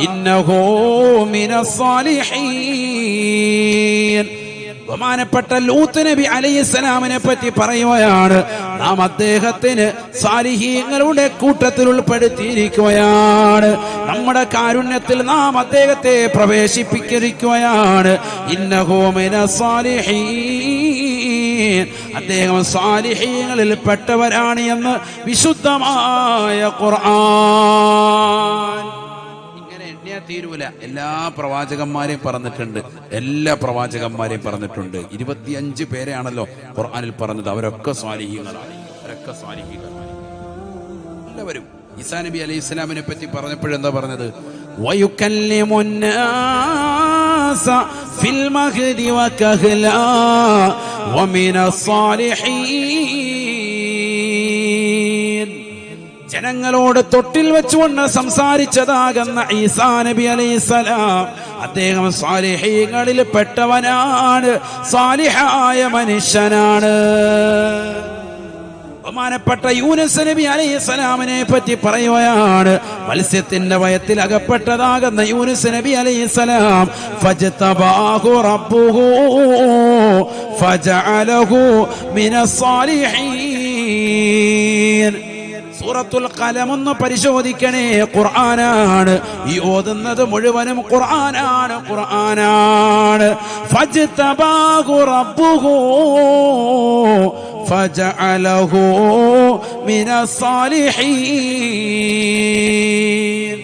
إنه من الصالحين. ബഹുമാനപ്പെട്ട ലൂത്ത് നബി അലൈഹിസ്സലാമിനെ പറ്റി പറയുകയാണ്, നാം അദ്ദേഹത്തിന് സാലിഹീങ്ങളുടെ കൂട്ടത്തിൽ ഉൾപ്പെടുത്തിയിരിക്കുകയാണ്. നമ്മുടെ കാരുണ്യത്തിൽ നാം അദ്ദേഹത്തെ പ്രവേശിപ്പിച്ചിരിക്കുകയാണ്. ഇന്നഹു മിനസ് സാലിഹീൻ, അദ്ദേഹം സാലിഹീങ്ങളിൽ പെട്ടവരാണ് എന്ന് വിശുദ്ധമായ ഖുർആൻ. തീരൂല. എല്ലാ പ്രവാചകന്മാരെയും പറഞ്ഞിട്ടുണ്ട്, എല്ലാ പ്രവാചകന്മാരെയും പറഞ്ഞിട്ടുണ്ട്. 25 പേരെയാണല്ലോ ഖുർആനിൽ പറഞ്ഞത്. അവരൊക്കെ സ്വാലിഹീങ്ങളാണ്, അവരൊക്കെ സ്വാലിഹീങ്ങളാണ് എല്ലാവരും. ഈസാ നബി അലൈഹി ഇസ്ലാമിനെ പറ്റി പറഞ്ഞപ്പോഴെന്താ പറഞ്ഞത്? വയുകല്ലിമുന്നാസ ഫിൽ മഹ്ദി വകഹ്ലാ വമിനസ് സാലിഹീൻ. ജനങ്ങളോട് തൊട്ടിൽ വെച്ചുകൊണ്ട് സംസാരിച്ചതാകുന്ന ഈസാ നബി അലൈഹിസ്സലാം അദ്ദേഹം സാലിഹീങ്ങളിൽ പെട്ടവനാണ്, സാലിഹായ മനുഷ്യനാണ്. ബഹുമാനപ്പെട്ട യൂനുസ് നബി അലൈഹിസ്സലാമിനെ പറ്റി പറയുകയാണ്, മത്സ്യത്തിന്റെ വയത്തിൽ അകപ്പെട്ടതാകുന്ന യൂനുസ് നബി അലൈഹിസ്സലാം ഫജ്തബാഹു റബ്ബുഹു ഫജഅലഹു മിനസ് സാലിഹീൻ. സൂറത്തുൽ ഖലം ഒന്ന് പരിശോധിക്കണേ, ഖുർആനാണ്. ഈ ഓതുന്നത് മുഴുവനും ഖുർആനാണ്, ഖുർആനാണ്. ഫജ്തബാഹു റബ്ബുഹു ഫജഅലഹു മിനസ് സാലിഹീൻ.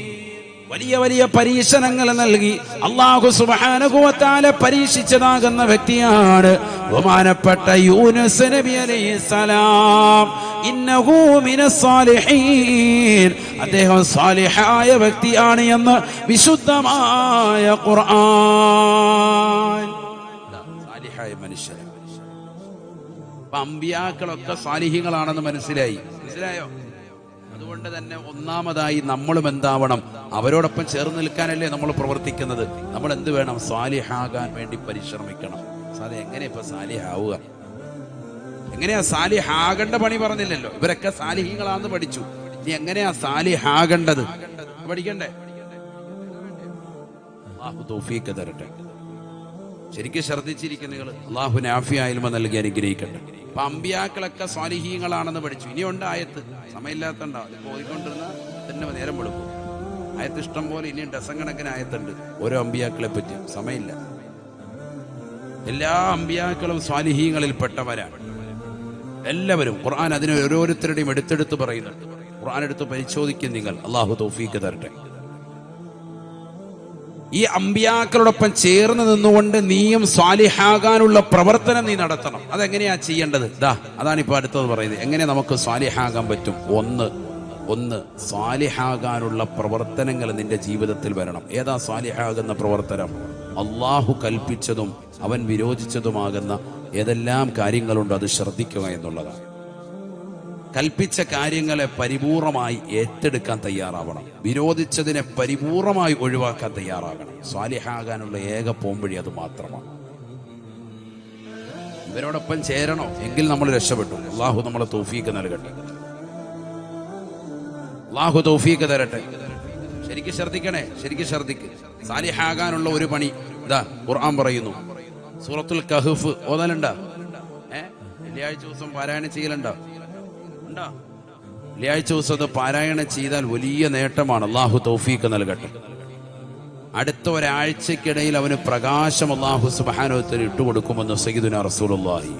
വലിയ വലിയ പരീക്ഷണങ്ങൾ നൽകി അല്ലാഹു സുബ്ഹാനഹു വ തആല പരീക്ഷിച്ചതാകുന്ന വ്യക്തിയാണ് ബഹുമാനപ്പെട്ട യൂനുസ് നബി അലൈഹിസ്സലാം. ഇന്നഹു മിനസ് സാലിഹീൻ, അദ്ദേഹം സാലിഹായ വ്യക്തിയാണ് എന്ന് വിശുദ്ധമായ ഖുർആൻ. സാലിഹായ മനുഷ്യൻ. അമ്പിയാക്കളൊക്കെ സാലിഹീങ്ങളാണെന്ന് മനസ്സിലായോ? അതുകൊണ്ട് തന്നെ ഒന്നാമതായി നമ്മളും എന്താവണം? അവരോടൊപ്പം ചേർന്ന് നിൽക്കാനല്ലേ നമ്മൾ പ്രവർത്തിക്കുന്നത്. നമ്മൾ എന്ത് വേണം? സാലിഹാകാൻ വേണ്ടി പരിശ്രമിക്കണം. എങ്ങനെയാ ഇപ്പൊ സാലിഹാവുക? എങ്ങനെയാ സാലിഹാകേണ്ട പണി പറഞ്ഞില്ലല്ലോ. ഇവരൊക്കെ സാലിഹീങ്ങളാന്ന് പഠിച്ചു. ഇനി എങ്ങനെയാ സാലിഹാകേണ്ടത് പഠിക്കണ്ടേ? അല്ലാഹു തൗഫീഖ് തരട്ടെ. ശരിക്കും ശ്രദ്ധിച്ചിരിക്കുന്ന നിങ്ങൾ അല്ലാഹു നാഫിയായ ഇൽമ നൽകി അനുഗ്രഹിക്കട്ടെ. അപ്പൊ അമ്പിയാക്കളൊക്കെ സ്വാലിഹീങ്ങളാണെന്ന് പഠിച്ചു. ഇനിയുണ്ട് ആയത്ത്, സമയമില്ലാത്തണ്ടാവും. അത് പോയിക്കൊണ്ടിരുന്ന തന്നെ നേരം വെളുക്കും. ആയത്ത് ഇഷ്ടം പോലെ, ഇനി ഡസൻ കണക്കിന് ആയത്തുണ്ട് ഓരോ അമ്പിയാക്കളെ പറ്റി. സമയമില്ല. എല്ലാ അമ്പിയാക്കളും സ്വാലിഹീങ്ങളിൽ പെട്ടവരാണ് എല്ലാവരും. ഖുർആൻ അതിനെ ഓരോരുത്തരുടെയും എടുത്തെടുത്ത് പറയുന്നുണ്ട്. ഖുർആൻ എടുത്ത് പരിശോധിക്കും നിങ്ങൾ. അല്ലാഹു തൗഫീഖ് തരട്ടെ. ഈ അമ്പിയാക്കളോടൊപ്പം ചേർന്ന് നിന്നുകൊണ്ട് നീയും സ്വാലിഹാകാനുള്ള പ്രവർത്തനം നീ നടത്തണം. അതെങ്ങനെയാ ചെയ്യേണ്ടത്? അതാണ് ഇപ്പൊ അടുത്തത് പറയുന്നത്. എങ്ങനെ നമുക്ക് സ്വാലിഹാകാൻ പറ്റും? ഒന്ന് സ്വാലിഹാകാനുള്ള പ്രവർത്തനങ്ങൾ നിന്റെ ജീവിതത്തിൽ വരണം. ഏതാ സ്വാലിഹാകുന്ന പ്രവർത്തനം? അള്ളാഹു കൽപ്പിച്ചതും അവൻ വിരോധിച്ചതുമാകുന്ന ഏതെല്ലാം കാര്യങ്ങളുണ്ടോ അത് ശ്രദ്ധിക്കുക എന്നുള്ളതാണ്. കൽപ്പിച്ച കാര്യങ്ങളെ പരിപൂർണമായി ഏറ്റെടുക്കാൻ തയ്യാറാവണം. വിരോധിച്ചതിനെ പരിപൂർണമായി ഒഴിവാക്കാൻ തയ്യാറാകണം. സ്വാലിഹാകാനുള്ള ഏക പോംവഴി അത് മാത്രമാണ്. ഇവരോടൊപ്പം ചേരണോ എങ്കിൽ നമ്മൾ രക്ഷപ്പെട്ടു. അള്ളാഹു നമ്മളെ തൗഫീക്ക് നൽകട്ടെ, അള്ളാഹു തൗഫീക്ക് തരട്ടെ. ശരിക്കും ശ്രദ്ധിക്കണേ, ശരിക്കും ശ്രദ്ധിക്ക്. സാലിഹാകാനുള്ള ഒരു പണി ഇതാ ഖുർആൻ പറയുന്നു. സൂറത്തുൽ കഹ്ഫ് ഓതലുണ്ടോ? വെള്ളിയാഴ്ച ദിവസം പാരായണം ചെയ്യലുണ്ടോ? ഉണ്ടോ? വെള്ളിയാഴ്ച ദിവസം അത് പാരായണം ചെയ്താൽ വലിയ നേട്ടമാണ്. അള്ളാഹു തൗഫീക്ക് നൽകട്ടെ. അടുത്ത ഒരാഴ്ചക്കിടയിൽ അവന് പ്രകാശം അള്ളാഹു സുബ്ഹാനഹു വ തആല ഇട്ടുകൊടുക്കുമെന്ന് സയ്യിദുനാ റസൂലുള്ളാഹി.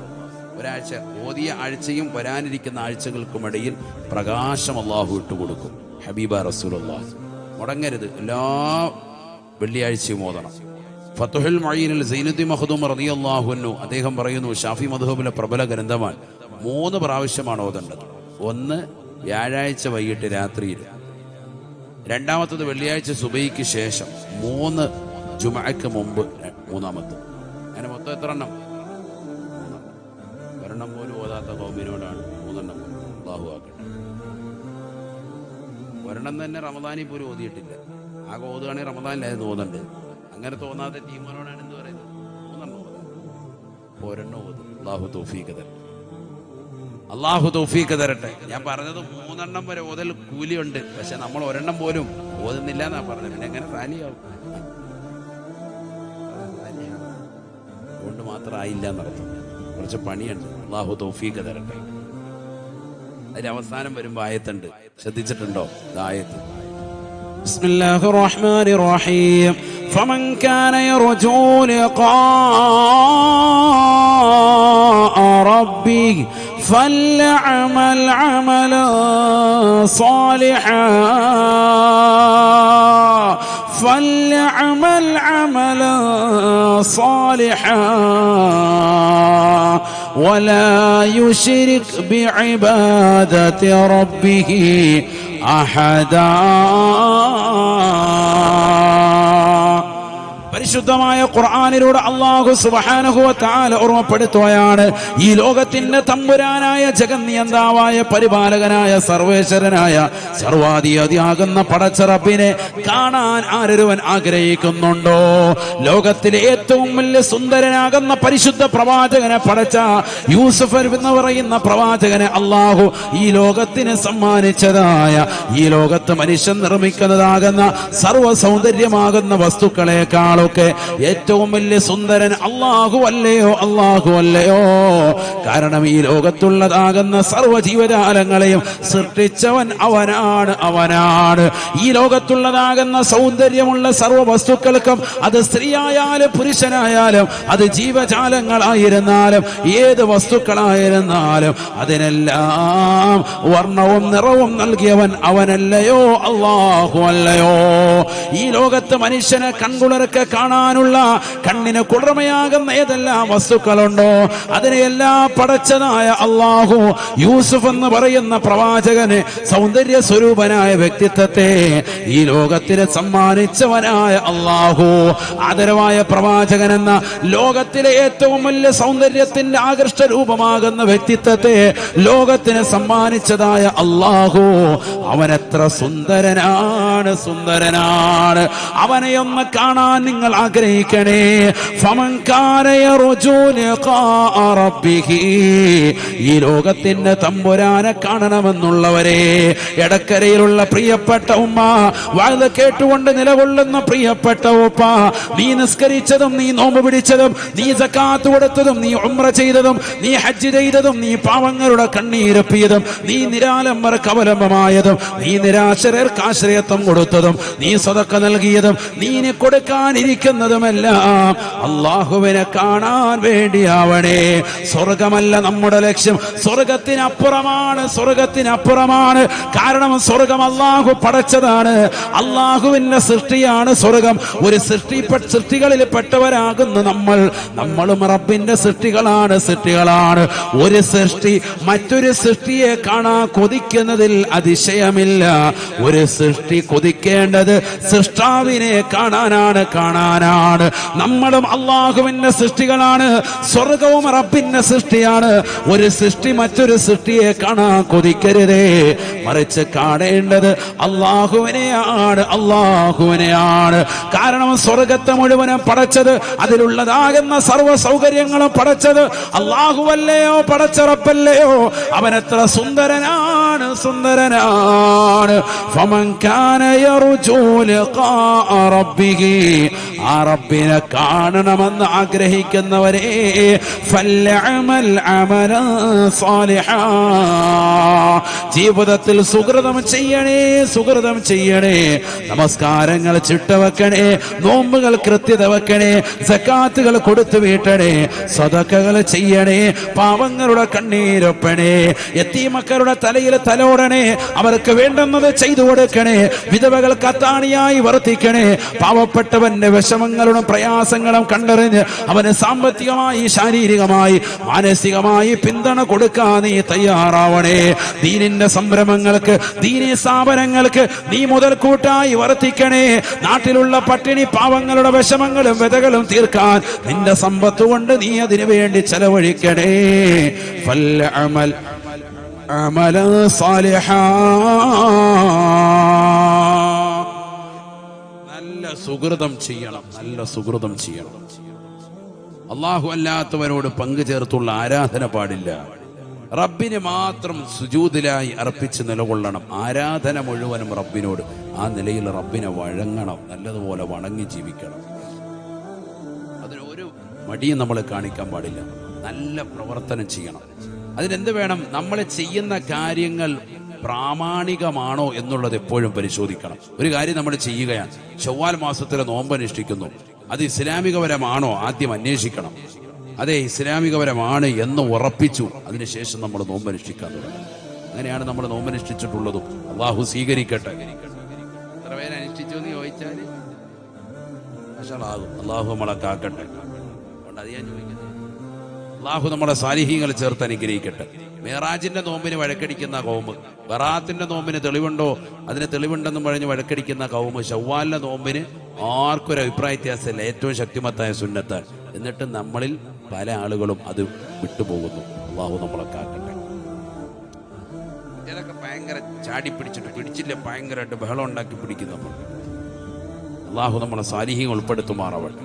ഒരാഴ്ച ഓതിയ ആഴ്ചയും വരാനിരിക്കുന്ന ആഴ്ചകൾക്കുമിടയിൽ പ്രകാശം അള്ളാഹു ഇട്ടുകൊടുക്കും. ഹബീബ റസൂലുള്ളാഹി. മുടങ്ങരുത്, എല്ലാ വെള്ളിയാഴ്ചയും ഓതണം. ഫത്ഹുൽ മുഈനിൽ സൈനുദ്ദീൻ മഖ്ദൂം റളിയല്ലാഹു അൻഹു അദ്ദേഹം പറയുന്നു, ഷാഫി മദ്ഹബിലെ പ്രബല ഗ്രന്ഥമാണ്, 3 പ്രാവശ്യമാണ് ഓതേണ്ടത്. ഒന്ന് വ്യാഴാഴ്ച വൈകിട്ട് രാത്രിയിൽ, രണ്ടാമത്തത് വെള്ളിയാഴ്ച സുബഹിക്ക് ശേഷം, 3 ജുമഅക്ക് മുമ്പ്, മൂന്നാമത്തെ. അങ്ങനെ മൊത്തം എത്ര എണ്ണം? 3 ഒരെണ്ണം പോലും ഓതാത്ത ഖൗമിനോടാണ് 3 എണ്ണം. അല്ലാഹു ആക്കട്ടെ. ഒരെണ്ണം തന്നെ റമദാനിൽ പോലും ഓതിയിട്ടില്ല. ആകെ ഓതുകയാണെങ്കിൽ റമദാനിലായത് തോന്നുന്നുണ്ട്. അങ്ങനെ തോന്നാത്ത ടീമിനോടാണ് എന്ത് പറയുന്നത്? 3 എണ്ണം ഓതാൻ. ഒരെണ്ണം ഓതും. അല്ലാഹു തൗഫീഖ് തരട്ടെ, അള്ളാഹു തൗഫീഖ് തരട്ടെ. ഞാൻ പറഞ്ഞത് 3 എണ്ണം വരെ ഓതൽ കൂലിയുണ്ട്, പക്ഷെ നമ്മൾ ഒരെണ്ണം പോലും ഓതുന്നില്ല എന്നാ പറഞ്ഞത്. പിന്നെ എങ്ങനെ റാലിയാവും? അതുകൊണ്ട് മാത്രം ആയില്ല എന്നർത്ഥം. കുറച്ച് പണിയുണ്ട്. അള്ളാഹു തൗഫീഖ് തരട്ടെ. അതിന്റെ അവസാനം വരുമ്പോ ആയത്തുണ്ട്, ശ്രദ്ധിച്ചിട്ടുണ്ടോ? ആയത്ത് ബിസ്മില്ലാഹിർ റഹ്മാനിർ റഹീം. فمن كان يرجو لقاء ربه فليعمل عملا صالحا ولا يشرك بعبادة ربه أحدا. പരിശുദ്ധമായ ഖുർആനിലൂടെ അല്ലാഹു സുബ്ഹാനഹു വ തആല ഓർമ്മപ്പെടുത്തുകയാണ്, ഈ ലോകത്തിന്റെ തമ്പുരാനായ ജഗന്നിയന്താവായ പരിപാലകനായ സർവേശ്വരനായ സർവാധിപതിയാകുന്ന പടച്ച റബ്ബിനെ കാണാൻ ആരൊരുവൻ ആഗ്രഹിക്കുന്നുണ്ടോ? ലോകത്തിലെ ഏറ്റവും വലിയ സുന്ദരനാകുന്ന പരിശുദ്ധ പ്രവാചകനെ പടച്ച യൂസുഫ് എന്ന് പറയുന്ന പ്രവാചകനെ അല്ലാഹു ഈ ലോകത്തിന് സമ്മാനിച്ചതായ, ഈ ലോകത്ത് മനുഷ്യൻ നിർമ്മിക്കുന്നതാകുന്ന സർവ്വ സൗന്ദര്യമാകുന്ന വസ്തുക്കളെക്കാളും ഏറ്റവും വലിയ സുന്ദരൻ അല്ലാഹു അല്ലയോ? അല്ലാഹു അല്ലയോ? കാരണം ഈ ലോകത്തുള്ളതാകുന്ന സർവ്വ ജീവജാലങ്ങളെയും സൃഷ്ടിച്ചവൻ അവനാണ്. ഈ ലോകത്തുള്ളതാകുന്ന സൗന്ദര്യമുള്ള സർവ്വ വസ്തുക്കൾക്കും, അത് സ്ത്രീയായാലും പുരുഷനായാലും, അത് ജീവജാലങ്ങളായിരുന്നാലും ഏത് വസ്തുക്കളായിരുന്നാലും അതിനെല്ലാം വർണ്ണവും നിറവും നൽകിയവൻ അവനല്ലയോ? അല്ലാഹു അല്ലയോ? ഈ ലോകത്ത് മനുഷ്യനെ കൺകുളിർക്കെ കാണാനുള്ള, കണ്ണിന് കുളിർമയാകുന്ന ഏതെല്ലാം വസ്തുക്കളുണ്ടോ അതിനെയെല്ലാം പടച്ചതായ അല്ലാഹു യൂസുഫ് എന്ന് പറയുന്ന പ്രവാചകന്, സൗന്ദര്യ സ്വരൂപനായ വ്യക്തിത്വത്തെ ഈ ലോകത്തിന് സമ്മാനിച്ചവനായ അല്ലാഹു, ആദരവായ പ്രവാചകൻ എന്ന ലോകത്തിലെ ഏറ്റവും വലിയ സൗന്ദര്യത്തിന്റെ ആകർഷ രൂപമാകുന്ന വ്യക്തിത്വത്തെ ലോകത്തിന് സമ്മാനിച്ചതായ അല്ലാഹു, അവനെത്ര സുന്ദരനാണ്! അവനെയൊന്ന് കാണാൻ നിങ്ങൾ ആഗ്രഹിക്കണേ. ഫമൻ കാന യർജു ലിഖാഅ റബ്ബിഹി, ഈ ലോകത്തിന്റെ തമ്പുരാനെ കാണണമെന്നുള്ളവരെ, എടക്കരയിലുള്ള പ്രിയപ്പെട്ട ഉമ്മ, വഅദ് കേട്ടുകൊണ്ട് നിലകൊള്ളുന്ന പ്രിയപ്പെട്ട ഉപ്പ, നീ നിസ്കരിച്ചതും, നീ നോമ്പ് പിടിച്ചതും, നീ സക്കാത്ത് കൊടുത്തതും, നീ ഉംറ ചെയ്തതും, നീ ഹജ്ജ് ചെയ്തതും, നീ പാവങ്ങളുടെ കണ്ണീരൊപ്പിയതും, നീ നിരാലംബർക്ക് അവലംബമായതും, നീ നിരാശരർക്ക് ആശ്രയത്വം കൊടുത്തതും, നീ സദഖ നൽകിയതും, നീ കൊടുക്കാനിരിക്കുന്നതുമെല്ലാം അല്ലാഹുവിനെ കാണാൻ വേണ്ടിയാവണേ. സ്വർഗമല്ല നമ്മുടെ ലക്ഷ്യം, സ്വർഗത്തിനപ്പുറമാണ്. കാരണം സ്വർഗം അല്ലാഹു പടച്ചതാണ്, അല്ലാഹുവിന്റെ സൃഷ്ടിയാണ് സ്വർഗം. ഒരു സൃഷ്ടികളിൽ പെട്ടവരാകുന്ന നമ്മളും റബ്ബിന്റെ സൃഷ്ടികളാണ്. ഒരു സൃഷ്ടി മറ്റൊരു സൃഷ്ടിയെ കാണാൻ കൊതിക്കുന്നതിൽ അതിശയമില്ല. ഒരു സൃഷ്ടി കൊതിക്കേണ്ടത് സൃഷ്ടാവിനെ കാണാനാണ്. പറയാനാണ്. നമ്മളും അള്ളാഹുവിന്റെ സൃഷ്ടികളാണ്, സ്വർഗവും റബ്ബിന്റെ സൃഷ്ടിയാണ്. ഒരു സൃഷ്ടി മറ്റൊരു സൃഷ്ടിയെ കാണാൻ കൊതിക്കരുതേ, മറിച്ച് കാണേണ്ടത് അള്ളാഹുവിനെയാണ്, അള്ളാഹുവിനെയാണ്. കാരണം സ്വർഗത്തെ മുഴുവനും പടച്ചത്, അതിലുള്ളതാകുന്ന സർവ്വ സൗകര്യങ്ങളും പടച്ചത് അള്ളാഹുവല്ലയോ, പടച്ച റബ്ബല്ലയോ? അവനെത്ര സുന്ദരനാണ്, സുന്ദരനാണ്. ഫമൻ കാന യർജൂ ലിഖാ റബ്ബിഹി, ആ റബ്ബിനെ കാണണമെന്ന് ആഗ്രഹിക്കുന്നവരെ ഫൽയഅമൽ അമലൻ സാലിഹാ, ജീവിതത്തിൽ സുകൃതം ചെയ്യണേ, സുകൃതം ചെയ്യണേ. നമസ്കാരങ്ങൾ ചിട്ടവെക്കണേ, നോമ്പുകൾ കൃത്യത വെക്കണേ, സകാത്തുകൾ കൊടുത്തു വീട്ടണേ, സദഖകൾ ചെയ്യണേ, പാവങ്ങളുടെ കണ്ണീരൊപ്പണേ, യതീമക്കളുടെ തലയിൽ തലോടണേ, അവർക്ക് വേണ്ടുന്നത് ചെയ്തു കൊടുക്കണേ, വിധവകൾക്ക് അത്താണിയായി വർത്തിക്കണേ. പാവപ്പെട്ടവന്റെ വിഷമങ്ങളും പ്രയാസങ്ങളും കണ്ടറിഞ്ഞ് അവന് സാമ്പത്തികമായി, ശാരീരികമായി, മാനസികമായി പിന്തുണ കൊടുക്കാൻ നീ തയ്യാറാവണേ. ദീനിന്റെ സംരംഭങ്ങൾക്ക്, ദീനീ സ്ഥാപനങ്ങൾക്ക് നീ മുതൽക്കൂട്ടായി വർത്തിക്കണേ. നാട്ടിലുള്ള പട്ടിണി പാവങ്ങളുടെ വിഷമങ്ങളും വ്യതകളും തീർക്കാൻ നിന്റെ സമ്പത്ത് കൊണ്ട് നീ അതിനു വേണ്ടി ചെലവഴിക്കണേ. ഫൽഅമൽ അമലൻ സാലിഹാ, നല്ല സുകൃതം ചെയ്യണം, നല്ല സുകൃതം ചെയ്യണം. അല്ലാഹു അല്ലാത്തവരോട് പങ്കു ചേർത്തുള്ള ആരാധന പാടില്ല. റബ്ബിന് മാത്രം സുജൂദിലായി അർപ്പിച്ച് നിലകൊള്ളണം. ആരാധന മുഴുവനും റബ്ബിനോട്. ആ നിലയിൽ റബ്ബിനെ വഴങ്ങണം, നല്ലതുപോലെ വണങ്ങി ജീവിക്കണം. അതിനൊരു മടിയും നമ്മൾ കാണിക്കാൻ പാടില്ല. നല്ല പ്രവർത്തനം ചെയ്യണം. അതിനെന്ത് വേണം? നമ്മൾ ചെയ്യുന്ന കാര്യങ്ങൾ പ്രാമാണികമാണോ എന്നുള്ളത് എപ്പോഴും പരിശോധിക്കണം. ഒരു കാര്യം നമ്മൾ ചെയ്യുകയാണ്, ശവ്വാൽ മാസത്തിലെ നോമ്പ് അനുഷ്ഠിക്കുന്നു, അത് ഇസ്ലാമികപരമാണോ ആദ്യം അന്വേഷിക്കണം. അതെ, ഇസ്ലാമികപരമാണ് എന്ന് ഉറപ്പിച്ചു, അതിനുശേഷം നമ്മൾ നോമ്പ് അനുഷ്ഠിക്കാൻ തുടങ്ങും. അങ്ങനെയാണ് നമ്മൾ നോമ്പ് അനുഷ്ഠിച്ചിട്ടുള്ളതും. അള്ളാഹു സ്വീകരിക്കട്ടെ. എത്ര പേര് അനുഷ്ഠിച്ചു എന്ന് ചോദിച്ചാൽ അള്ളാഹു നമ്മളെ കാക്കട്ടെ. അതുകൊണ്ട് അത് ഞാൻ ചോദിക്കുന്നത്, അള്ളാഹു നമ്മളെ സാലിഹീങ്ങൾ ചേർത്ത് അനുഗ്രഹിക്കട്ടെ. മേറാജിന്റെ നോമ്പിന് വഴക്കടിക്കുന്ന കൗമ്, ബറാത്തിന്റെ നോമ്പിന് തെളിവുണ്ടോ, അതിന് തെളിവുണ്ടെന്നും പറഞ്ഞ് വഴക്കടിക്കുന്ന കൗമ്, ശവ്വാലിന്റെ നോമ്പിന് ആർക്കൊരു അഭിപ്രായ വ്യത്യാസമില്ല, ഏറ്റവും ശക്തിമത്തായ സുന്നത്താണ്. എന്നിട്ട് നമ്മളിൽ പല ആളുകളും അത് വിട്ടുപോകുന്നു. അള്ളാഹു നമ്മളെ കാക്കട്ടെ. ഇതൊക്കെ ഭയങ്കര ചാടി പിടിച്ചിട്ട് പിടിച്ചില്ല, ഭയങ്കരമായിട്ട് ബഹളം ഉണ്ടാക്കി പിടിക്കുന്നു നമ്മൾ. അള്ളാഹു നമ്മളെ സാലിഹ്യം ഉൾപ്പെടുത്തുമാറാവട്ടെ.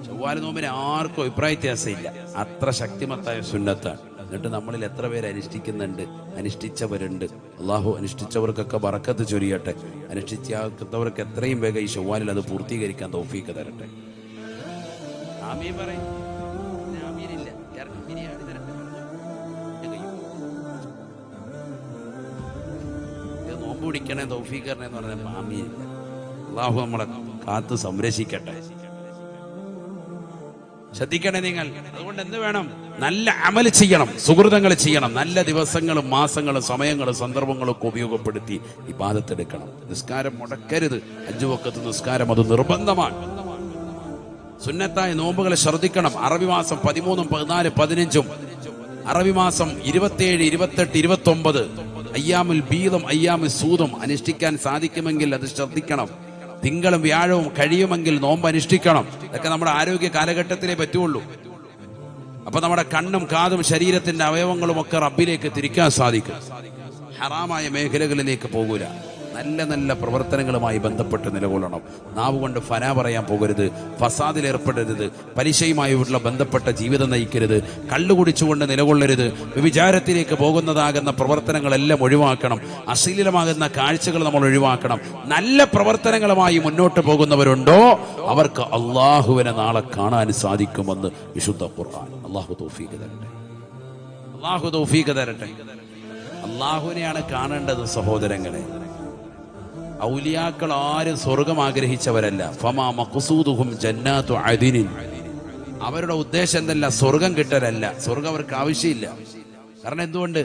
ചൊവ്വാല നോമ്പിന് ആർക്കും അഭിപ്രായ വ്യത്യാസമില്ല, അത്ര ശക്തിമത്തായ സുന്നത്താണ്. എന്നിട്ട് നമ്മളിൽ എത്ര പേര് അനുഷ്ഠിക്കുന്നുണ്ട്, അനുഷ്ഠിച്ചവരുണ്ട്. അള്ളാഹു അനുഷ്ഠിച്ചവർക്കൊക്കെ ബറക്കത്ത് ചൊരിയട്ടെ. അനുഷ്ഠിച്ചവർക്ക് എത്രയും വേഗം ഈ ചൊവ്വാലിൽ അത് പൂർത്തീകരിക്കാൻ തൗഫീക്ക് തരട്ടെ. ആമീൻ പറയും. ആമീനില്ല, ബിരിയാണി തരട്ടെ. നോമ്പ് പിടിക്കണേ, തൗഫീക്ക് തരണേ എന്ന് പറഞ്ഞാൽ ആമീനില്ല. അള്ളാഹു നമ്മളെ കാത്ത് സംരക്ഷിക്കട്ടെ. ശ്രദ്ധിക്കണേ നിങ്ങൾ. അതുകൊണ്ട് എന്ത് വേണം? നല്ല അമൽ ചെയ്യണം, സുഹൃതങ്ങൾ ചെയ്യണം. നല്ല ദിവസങ്ങളും മാസങ്ങളും സമയങ്ങളും സന്ദർഭങ്ങളും ഒക്കെ ഉപയോഗപ്പെടുത്തി ഇബാദത്തെടുക്കണം. നിസ്കാരം മുടക്കരുത്. 5 വഖത്ത് നിസ്കാരം അത് നിർബന്ധമാണ്. സുന്നത്തായ നോമ്പുകളെ ശ്രദ്ധിക്കണം. അറബി മാസം 13, 14, 15, അറബി മാസം 27, 28, 29 അയ്യാമുൽ ബീദും അയ്യാമുൽ സൂദും അനുഷ്ഠിക്കാൻ സാധിക്കുമെങ്കിൽ അത് ശ്രദ്ധിക്കണം. തിങ്കളും വ്യാഴവും കഴിയുമെങ്കിൽ നോമ്പ് അനുഷ്ഠിക്കണം. ഇതൊക്കെ നമ്മുടെ ആരോഗ്യ കാലഘട്ടത്തിലേ പറ്റുള്ളൂ. അപ്പൊ നമ്മുടെ കണ്ണും കാതും ശരീരത്തിന്റെ അവയവങ്ങളും ഒക്കെ റബ്ബിലേക്ക് തിരിക്കാൻ സാധിക്കും. ഹറാമായ മേഖലകളിലേക്ക് പോകൂല. നല്ല നല്ല പ്രവർത്തനങ്ങളുമായി ബന്ധപ്പെട്ട് നിലകൊള്ളണം. നാവ് കൊണ്ട് ഫനാ പറയാൻ പോകരുത്, ഫസാദിൽ ഏർപ്പെടരുത്, പലിശയുമായുള്ള ബന്ധപ്പെട്ട ജീവിതം നയിക്കരുത്, കള്ളുകുടിച്ചുകൊണ്ട് നിലകൊള്ളരുത്, വിചാരത്തിലേക്ക് പോകുന്നതാകുന്ന പ്രവർത്തനങ്ങളെല്ലാം ഒഴിവാക്കണം. അശ്ലീലമാകുന്ന കാഴ്ചകൾ നമ്മൾ ഒഴിവാക്കണം. നല്ല പ്രവർത്തനങ്ങളുമായി മുന്നോട്ട് പോകുന്നവരുണ്ടോ അവർക്ക് അള്ളാഹുവിനെ നാളെ കാണാൻ സാധിക്കുമെന്ന് വിശുദ്ധ ഖുർആൻ. അള്ളാഹു തൗഫീഖ് തരട്ടെ. അള്ളാഹു തൗഫീഖ് തരട്ടെ. അള്ളാഹുവിനെയാണ് കാണേണ്ടത് സഹോദരങ്ങളെ. ഔലിയാക്കൾ ആരും സ്വർഗം ആഗ്രഹിച്ചവരല്ല. ഫമാ മഖ്സൂദുഹും ജന്നാത്തു അദിനിൻ. അവരുടെ ഉദ്ദേശം എന്തല്ല? സ്വർഗം കിട്ടലല്ല. സ്വർഗം അവർക്ക് ആവശ്യമില്ല. കാരണം എന്തുകൊണ്ട്?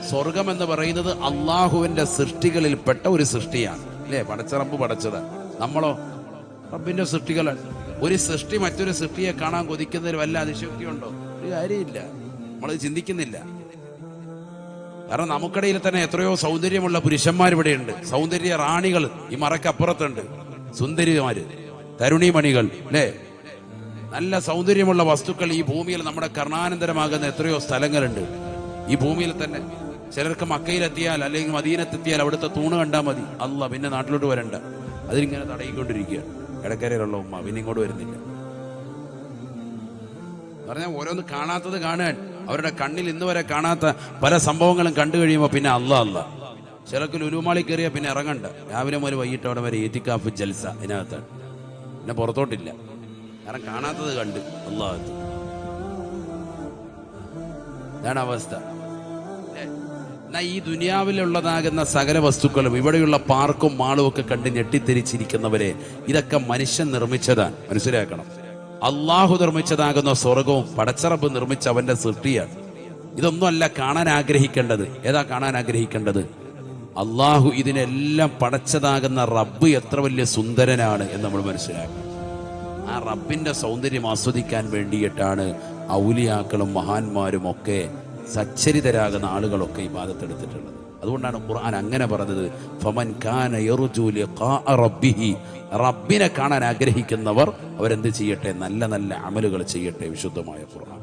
സ്വർഗം എന്ന് പറയുന്നത് അള്ളാഹുവിന്റെ സൃഷ്ടികളിൽപ്പെട്ട ഒരു സൃഷ്ടിയാണ്, അല്ലേ? പടച്ച റബ്ബ് പടച്ചത്. നമ്മളോ റബ്ബിന്റെ സൃഷ്ടികളാണ്. ഒരു സൃഷ്ടി മറ്റൊരു സൃഷ്ടിയെ കാണാൻ കൊതിക്കുന്നതിൽ വല്ല അതിശയോക്തിയുണ്ടോ? ഒരു കാര്യമില്ല. നമ്മളത് ചിന്തിക്കുന്നില്ല. കാരണം നമുക്കിടയിൽ തന്നെ എത്രയോ സൗന്ദര്യമുള്ള പുരുഷന്മാർ ഇവിടെയുണ്ട്. സൗന്ദര്യ റാണികൾ ഈ മറക്കപ്പുറത്തുണ്ട്, സുന്ദരിമാര്. തരുണിമണികൾ അല്ലേ, നല്ല സൗന്ദര്യമുള്ള വസ്തുക്കൾ ഈ ഭൂമിയിൽ നമ്മുടെ കർണാനന്തരമാകുന്ന എത്രയോ സ്ഥലങ്ങളുണ്ട് ഈ ഭൂമിയിൽ തന്നെ. ചിലർക്ക് മക്കയിലെത്തിയാൽ അല്ലെങ്കിൽ മദീനത്തെത്തിയാൽ അവിടുത്തെ തൂണ് കണ്ടാൽ മതി, അല്ല പിന്നെ നാട്ടിലോട്ട് വരണ്ട, അതിലിങ്ങനെ തടയിക്കൊണ്ടിരിക്കുകയാണ്. ഇടക്കരയിലുള്ള ഉമ്മ പിന്നെ ഇങ്ങോട്ട് വരുന്നില്ല പറഞ്ഞാൽ ഓരോന്ന് കാണാത്തത് കാണാൻ അവരുടെ കണ്ണിൽ ഇന്ന് വരെ കാണാത്ത പല സംഭവങ്ങളും കണ്ടു കഴിയുമ്പോൾ പിന്നെ അല്ല. ചിലക്ക് ലുലുമാളി കയറിയാൽ പിന്നെ ഇറങ്ങണ്ട, രാവിലെ മുതൽ വൈകിട്ടോടെ വരെ ഏത്തിക്കാഫ് ജൽസ ഇതിനകത്താണ്, പിന്നെ പുറത്തോട്ടില്ല. കാരണം കാണാത്തത് കണ്ട് അല്ലാഹത്ത്. ഇതാണ് അവസ്ഥ. എന്നാ ഈ ദുനിയാവിലുള്ളതാകുന്ന സകല വസ്തുക്കളും ഇവിടെയുള്ള പാർക്കും മാളും ഒക്കെ കണ്ട് ഞെട്ടിത്തിരിച്ചിരിക്കുന്നവരെ ഇതൊക്കെ മനുഷ്യൻ നിർമ്മിച്ചതാണ്, മനസ്സിലാക്കണം. അള്ളാഹു നിർമ്മിച്ചതാകുന്ന സ്വർഗവും പടച്ചറബ് നിർമ്മിച്ച അവന്റെ സൃഷ്ടിയാണ്. ഇതൊന്നും അല്ല കാണാൻ ആഗ്രഹിക്കേണ്ടത്. ഏതാ കാണാൻ ആഗ്രഹിക്കേണ്ടത്? അള്ളാഹു ഇതിനെല്ലാം പടച്ചതാകുന്ന റബ്ബ് എത്ര വലിയ സുന്ദരനാണ് എന്ന് നമ്മൾ മനസ്സിലാക്കണം. ആ റബ്ബിന്റെ സൗന്ദര്യം ആസ്വദിക്കാൻ വേണ്ടിയിട്ടാണ് ഔലിയാക്കളും മഹാന്മാരും ഒക്കെ സച്ചരിതരാകുന്ന ആളുകളൊക്കെ ഇബാദത്തെടുത്തിട്ടുള്ളത്. അതുകൊണ്ടാണ് ഖുർആൻ അങ്ങനെ പറഞ്ഞത്, ഫമൻ കാന യർജു ലിഖാഅ റബ്ബിഹി, റബ്ബിനെ കാണാൻ ആഗ്രഹിക്കുന്നവർ അവരെന്ത് ചെയ്യട്ടെ? നല്ല നല്ല അമലുകൾ ചെയ്യട്ടെ. വിശുദ്ധമായ ഖുർആൻ.